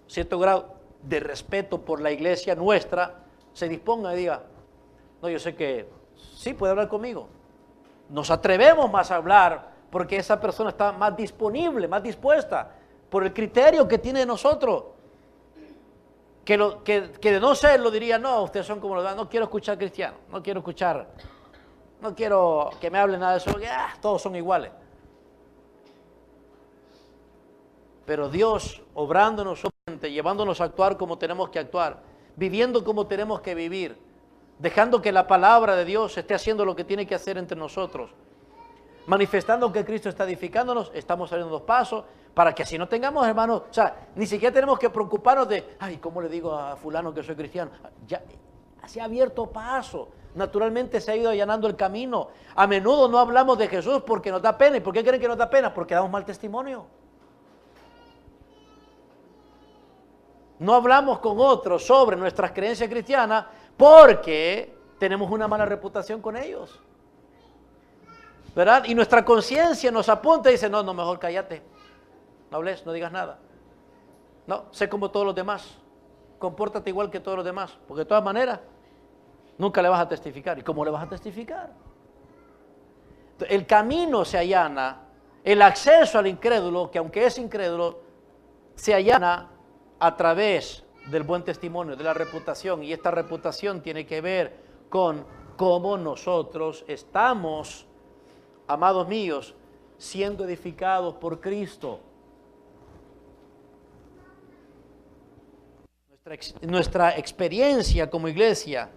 cierto grado de respeto por la iglesia nuestra, se dispongan y digan, no, yo sé que sí puede hablar conmigo. Nos atrevemos más a hablar porque esa persona está más disponible, más dispuesta, por el criterio que tiene de nosotros. Que de no serlo diría, no, ustedes son como los demás, no quiero escuchar cristianos, no quiero que me hablen nada de eso, todos son iguales. Pero Dios, obrándonos, llevándonos a actuar como tenemos que actuar, viviendo como tenemos que vivir, dejando que la palabra de Dios esté haciendo lo que tiene que hacer entre nosotros, manifestando que Cristo está edificándonos, estamos saliendo 2 pasos, para que así no tengamos, hermanos, o sea, ni siquiera tenemos que preocuparnos de, ay, ¿cómo le digo a fulano que soy cristiano? Ya se ha abierto paso, naturalmente se ha ido allanando el camino. A menudo no hablamos de Jesús porque nos da pena. ¿Y por qué creen que nos da pena? Porque damos mal testimonio. No hablamos con otros sobre nuestras creencias cristianas porque tenemos una mala reputación con ellos, ¿verdad? Y nuestra conciencia nos apunta y dice, no, mejor cállate. No hables, no digas nada. No, sé como todos los demás. Compórtate igual que todos los demás. Porque de todas maneras, nunca le vas a testificar. ¿Y cómo le vas a testificar? El camino se allana, el acceso al incrédulo, que aunque es incrédulo, se allana a través del buen testimonio, de la reputación. Y esta reputación tiene que ver con cómo nosotros estamos, amados míos, siendo edificados por Cristo. Nuestra experiencia como iglesia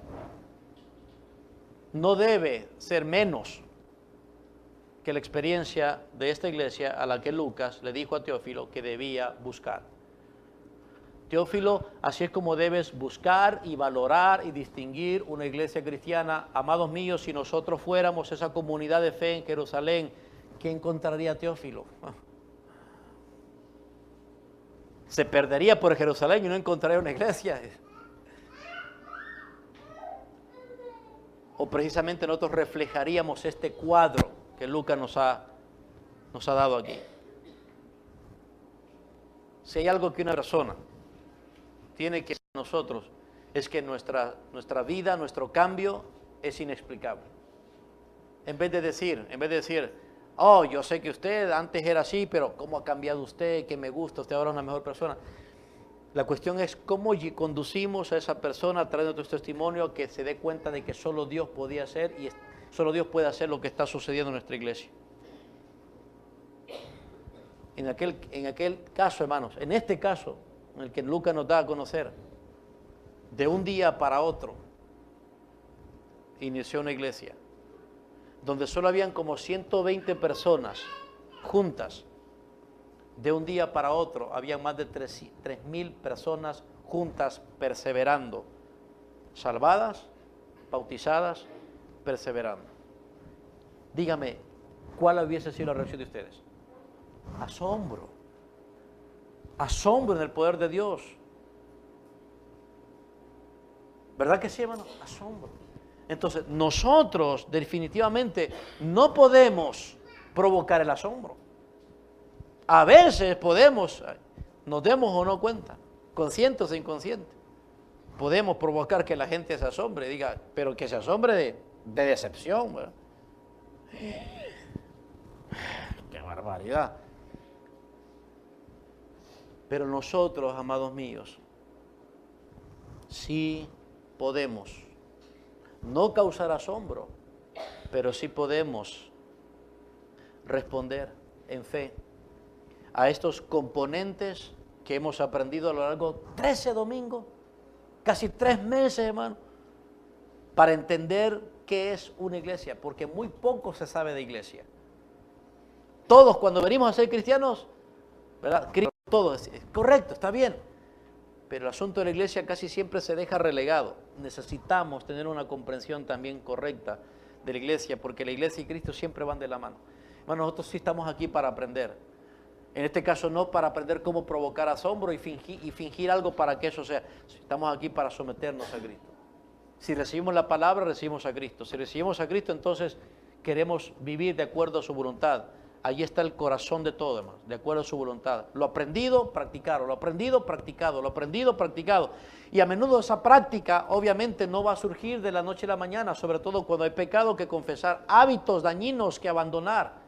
no debe ser menos que la experiencia de esta iglesia a la que Lucas le dijo a Teófilo que debía buscar. Teófilo, así es como debes buscar y valorar y distinguir una iglesia cristiana. Amados míos, si nosotros fuéramos esa comunidad de fe en Jerusalén, ¿qué encontraría Teófilo? Se perdería por Jerusalén y no encontraría una iglesia. O precisamente nosotros reflejaríamos este cuadro que Lucas nos ha dado aquí. Si hay algo que una persona tiene que ser nosotros, es que nuestra vida, nuestro cambio es inexplicable. En vez de decir, oh, yo sé que usted antes era así, pero ¿cómo ha cambiado usted? Que me gusta, usted ahora es una mejor persona. La cuestión es cómo conducimos a esa persona a través de nuestro testimonio, que se dé cuenta de que solo Dios podía hacer y solo Dios puede hacer lo que está sucediendo en nuestra iglesia. En aquel caso, hermanos, en este caso, en el que Lucas nos da a conocer, de un día para otro, inició una iglesia, donde solo habían como 120 personas juntas. De un día para otro, habían más de 3.000 personas juntas, perseverando, salvadas, bautizadas, perseverando. Dígame, ¿cuál hubiese sido la reacción de ustedes? Asombro. Asombro en el poder de Dios. ¿Verdad que sí, hermano? Asombro. Entonces, nosotros definitivamente no podemos provocar el asombro. A veces podemos, nos demos o no cuenta, conscientes o inconscientes, podemos provocar que la gente se asombre, diga, pero que se asombre de decepción, ¿verdad? ¡Qué barbaridad! Pero nosotros, amados míos, sí podemos no causar asombro, pero sí podemos responder en fe a estos componentes que hemos aprendido a lo largo de 13 domingos, casi 3 meses, hermano, para entender qué es una iglesia, porque muy poco se sabe de iglesia. Todos cuando venimos a ser cristianos, ¿verdad? Todos, es correcto, está bien, pero el asunto de la iglesia casi siempre se deja relegado. Necesitamos tener una comprensión también correcta de la iglesia, porque la iglesia y Cristo siempre van de la mano. Bueno, nosotros sí estamos aquí para aprender. En este caso no para aprender cómo provocar asombro y fingir algo para que eso sea. Estamos aquí para someternos a Cristo. Si recibimos la palabra, recibimos a Cristo. Si recibimos a Cristo, entonces queremos vivir de acuerdo a su voluntad. Allí está el corazón de todo, hermano, de acuerdo a su voluntad. Lo aprendido, practicarlo. Lo aprendido, practicado. Lo aprendido, practicado. Y a menudo esa práctica, obviamente, no va a surgir de la noche a la mañana, sobre todo cuando hay pecado que confesar, hábitos dañinos que abandonar,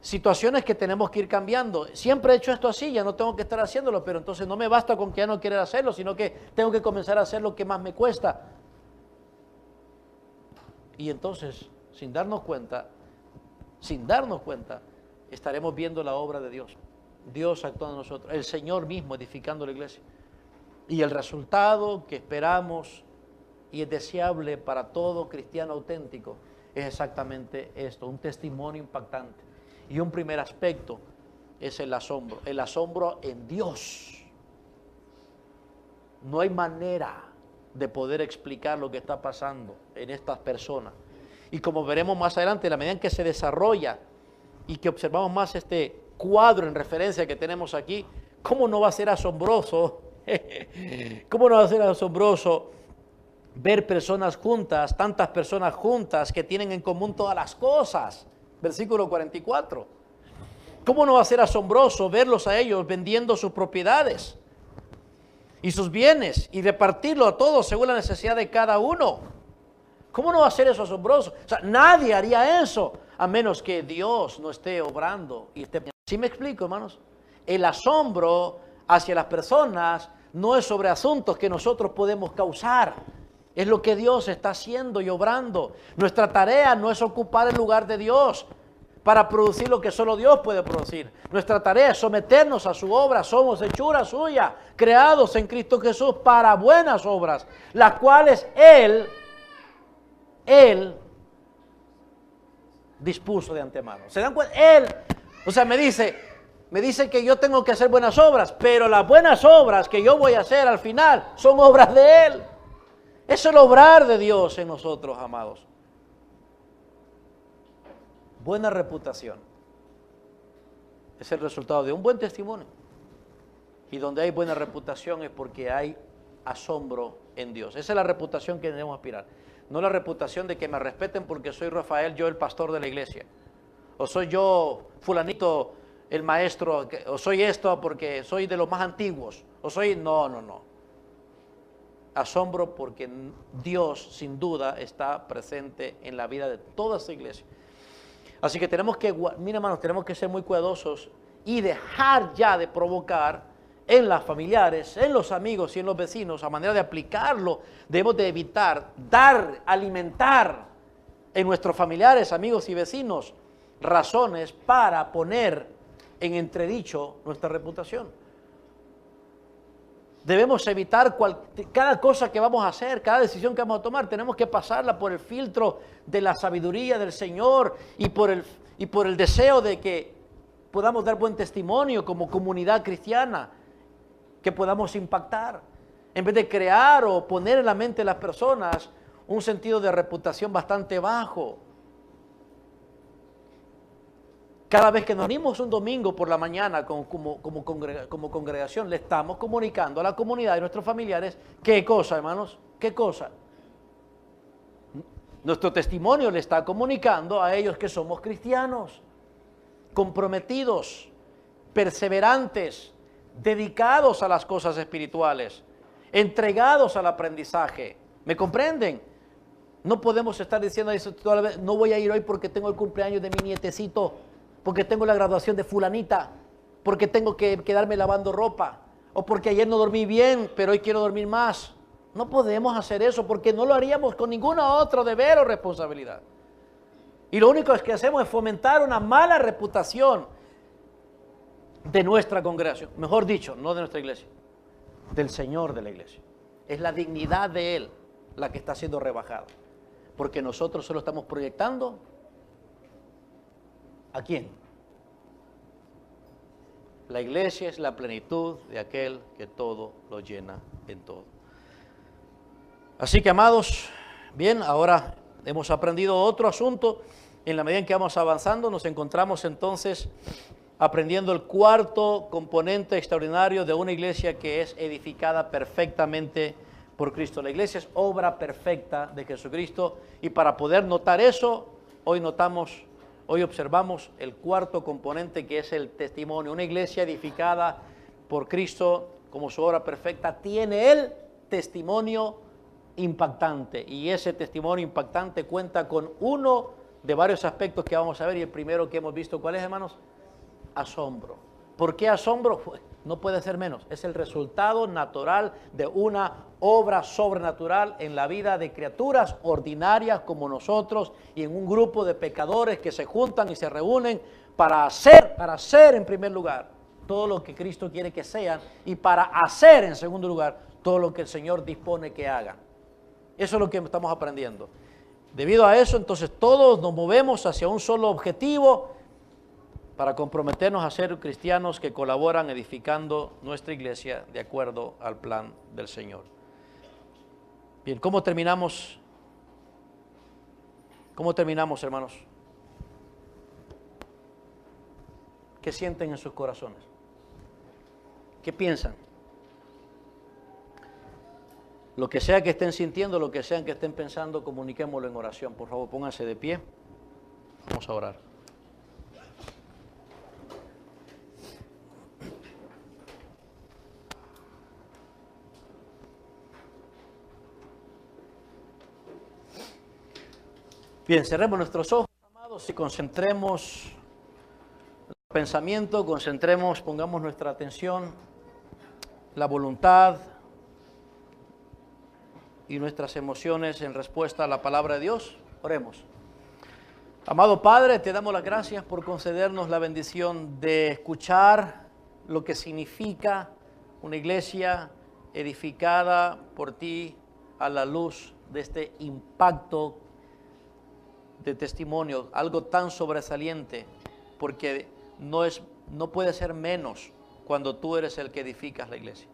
situaciones que tenemos que ir cambiando. Siempre he hecho esto así, ya no tengo que estar haciéndolo, pero entonces no me basta con que ya no querer hacerlo, sino que tengo que comenzar a hacer lo que más me cuesta. Y entonces, sin darnos cuenta, estaremos viendo la obra de Dios. Dios actuando en nosotros, el Señor mismo edificando la iglesia. Y el resultado que esperamos y es deseable para todo cristiano auténtico es exactamente esto, un testimonio impactante. Y un primer aspecto es el asombro en Dios. No hay manera de poder explicar lo que está pasando en estas personas. Y como veremos más adelante, a la medida en que se desarrolla y que observamos más este cuadro en referencia que tenemos aquí, ¿cómo no va a ser asombroso? ¿Cómo no va a ser asombroso ver personas juntas, tantas personas juntas que tienen en común todas las cosas? Versículo 44. ¿Cómo no va a ser asombroso verlos a ellos vendiendo sus propiedades y sus bienes y repartirlo a todos según la necesidad de cada uno? ¿Cómo no va a ser eso asombroso? O sea, nadie haría eso a menos que Dios no esté obrando. ¿Sí me explico, hermanos? El asombro hacia las personas no es sobre asuntos que nosotros podemos causar. Es lo que Dios está haciendo y obrando. Nuestra tarea no es ocupar el lugar de Dios para producir lo que solo Dios puede producir. Nuestra tarea es someternos a su obra. Somos hechura suya, creados en Cristo Jesús para buenas obras, las cuales Él dispuso de antemano. ¿Se dan cuenta? Él, o sea, me dice que yo tengo que hacer buenas obras, pero las buenas obras que yo voy a hacer al final son obras de Él. Es el obrar de Dios en nosotros, amados. Buena reputación es el resultado de un buen testimonio. Y donde hay buena reputación es porque hay asombro en Dios. Esa es la reputación que debemos aspirar. No la reputación de que me respeten porque soy Rafael, yo el pastor de la iglesia. O soy yo fulanito, el maestro, o soy esto porque soy de los más antiguos. O soy, no. Asombro porque Dios sin duda está presente en la vida de toda esta iglesia. Así que tenemos que, mira hermanos, tenemos que ser muy cuidadosos y dejar ya de provocar en las familiares, en los amigos y en los vecinos, a manera de aplicarlo, debemos de evitar, alimentar en nuestros familiares, amigos y vecinos razones para poner en entredicho nuestra reputación. Debemos evitar cada cosa que vamos a hacer, cada decisión que vamos a tomar, tenemos que pasarla por el filtro de la sabiduría del Señor y por el deseo de que podamos dar buen testimonio como comunidad cristiana, que podamos impactar, en vez de crear o poner en la mente de las personas un sentido de reputación bastante bajo. Cada vez que nos unimos un domingo por la mañana como congregación, le estamos comunicando a la comunidad y nuestros familiares, ¿qué cosa, hermanos? ¿Qué cosa? Nuestro testimonio le está comunicando a ellos que somos cristianos, comprometidos, perseverantes, dedicados a las cosas espirituales, entregados al aprendizaje. ¿Me comprenden? No podemos estar diciendo eso toda la vez, no voy a ir hoy porque tengo el cumpleaños de mi nietecito, porque tengo la graduación de fulanita, porque tengo que quedarme lavando ropa, o porque ayer no dormí bien, pero hoy quiero dormir más. No podemos hacer eso porque no lo haríamos con ninguna otra deber o responsabilidad. Y lo único que hacemos es fomentar una mala reputación de nuestra congregación, mejor dicho, no de nuestra iglesia, del Señor de la iglesia. Es la dignidad de Él la que está siendo rebajada. Porque nosotros solo estamos proyectando ¿a quién? La iglesia es la plenitud de aquel que todo lo llena en todo. Así que, amados, bien, ahora hemos aprendido otro asunto. En la medida en que vamos avanzando, nos encontramos entonces aprendiendo el cuarto componente extraordinario de una iglesia que es edificada perfectamente por Cristo. La iglesia es obra perfecta de Jesucristo, y para poder notar eso, hoy observamos el cuarto componente, que es el testimonio. Una iglesia edificada por Cristo como su obra perfecta tiene el testimonio impactante, y ese testimonio impactante cuenta con uno de varios aspectos que vamos a ver, y el primero que hemos visto, ¿cuál es, hermanos? Asombro. ¿Por qué asombro? No puede ser menos. Es el resultado natural de una obra sobrenatural en la vida de criaturas ordinarias como nosotros, y en un grupo de pecadores que se juntan y se reúnen para hacer en primer lugar todo lo que Cristo quiere que sean, y para hacer en segundo lugar todo lo que el Señor dispone que hagan. Eso es lo que estamos aprendiendo. Debido a eso, entonces, todos nos movemos hacia un solo objetivo, para comprometernos a ser cristianos que colaboran edificando nuestra iglesia de acuerdo al plan del Señor. Bien, ¿cómo terminamos? ¿Cómo terminamos, hermanos? ¿Qué sienten en sus corazones? ¿Qué piensan? Lo que sea que estén sintiendo, lo que sea que estén pensando, comuniquémoslo en oración. Por favor, pónganse de pie. Vamos a orar. Bien, cerremos nuestros ojos, amados, y concentremos el pensamiento, pongamos nuestra atención, la voluntad y nuestras emociones en respuesta a la palabra de Dios. Oremos. Amado Padre, te damos las gracias por concedernos la bendición de escuchar lo que significa una iglesia edificada por ti a la luz de este impacto de testimonio, algo tan sobresaliente, porque no puede ser menos cuando tú eres el que edificas la iglesia.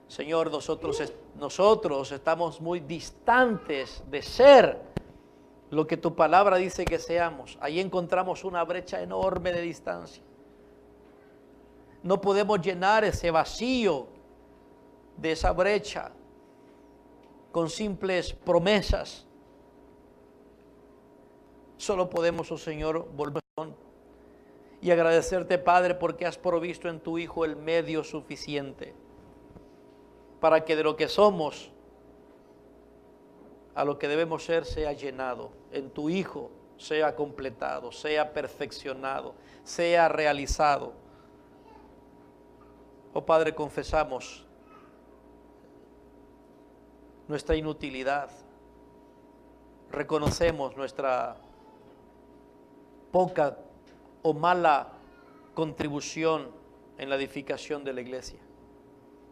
Señor, nosotros estamos muy distantes de ser lo que tu palabra dice que seamos. Ahí encontramos una brecha enorme de distancia. No podemos llenar ese vacío de esa brecha con simples promesas. Solo podemos, oh Señor, volver y agradecerte, Padre, porque has provisto en tu Hijo el medio suficiente para que de lo que somos a lo que debemos ser sea llenado. En tu Hijo sea completado, sea perfeccionado, sea realizado. Oh Padre, confesamos nuestra inutilidad, reconocemos nuestra poca o mala contribución en la edificación de la iglesia,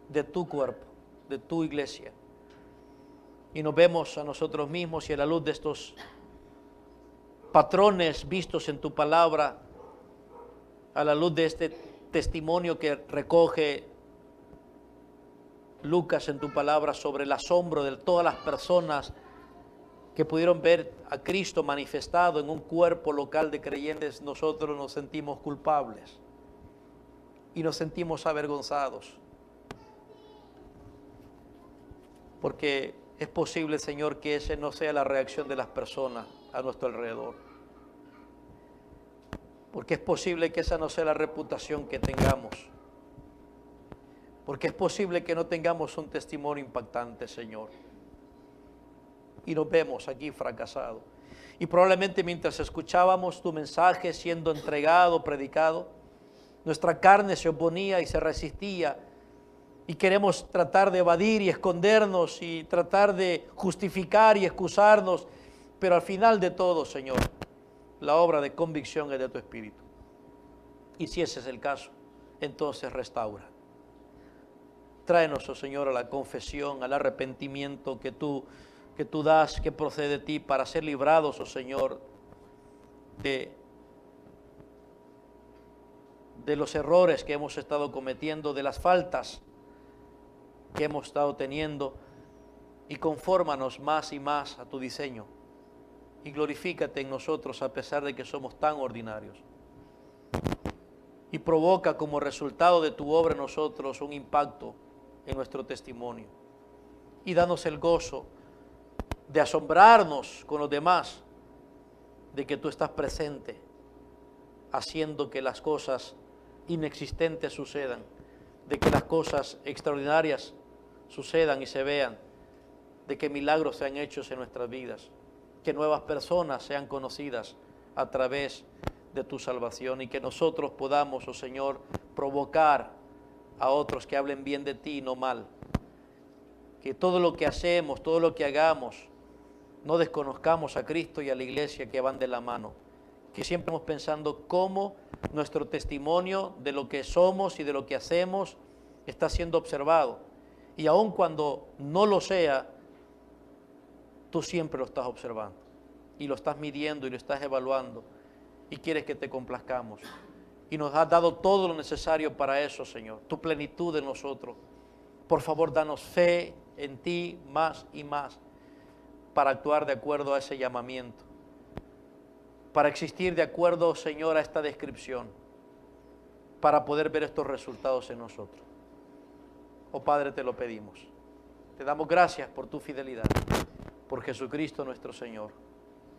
de tu cuerpo, de tu iglesia. Y nos vemos a nosotros mismos, y a la luz de estos patrones vistos en tu palabra, a la luz de este testimonio que recoge Lucas en tu palabra sobre el asombro de todas las personas que pudieron ver a Cristo manifestado en un cuerpo local de creyentes, nosotros nos sentimos culpables y nos sentimos avergonzados. Porque es posible, Señor, que esa no sea la reacción de las personas a nuestro alrededor. Porque es posible que esa no sea la reputación que tengamos. Porque es posible que no tengamos un testimonio impactante, Señor. Y nos vemos aquí fracasados. Y probablemente mientras escuchábamos tu mensaje siendo entregado, predicado, nuestra carne se oponía y se resistía, y queremos tratar de evadir y escondernos y tratar de justificar y excusarnos, pero al final de todo, Señor, la obra de convicción es de tu Espíritu. Y si ese es el caso, entonces restaura. Tráenos, oh Señor, a la confesión, al arrepentimiento que tú das, que procede de ti, para ser librados, oh Señor, de los errores que hemos estado cometiendo, de las faltas que hemos estado teniendo, y confórmanos más y más a tu diseño. Y glorifícate en nosotros a pesar de que somos tan ordinarios. Y provoca como resultado de tu obra en nosotros un impacto en nuestro testimonio. Y danos el gozo de asombrarnos con los demás de que tú estás presente, haciendo que las cosas inexistentes sucedan, de que las cosas extraordinarias sucedan y se vean, de que milagros sean hechos en nuestras vidas, que nuevas personas sean conocidas a través de tu salvación, y que nosotros podamos, oh Señor, provocar a otros que hablen bien de ti y no mal. Que todo lo que hacemos, todo lo que hagamos, no desconozcamos a Cristo y a la iglesia, que van de la mano. Que siempre estemos pensando cómo nuestro testimonio de lo que somos y de lo que hacemos está siendo observado. Y aun cuando no lo sea, tú siempre lo estás observando y lo estás midiendo y lo estás evaluando, y quieres que te complazcamos. Y nos has dado todo lo necesario para eso, Señor, tu plenitud en nosotros. Por favor, danos fe en ti más y más, para actuar de acuerdo a ese llamamiento, para existir de acuerdo, Señor, a esta descripción, para poder ver estos resultados en nosotros. Oh Padre, te lo pedimos. Te damos gracias por tu fidelidad, por Jesucristo nuestro Señor.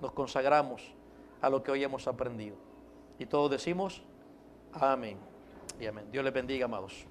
Nos consagramos a lo que hoy hemos aprendido. Y todos decimos amén y amén. Dios les bendiga, amados.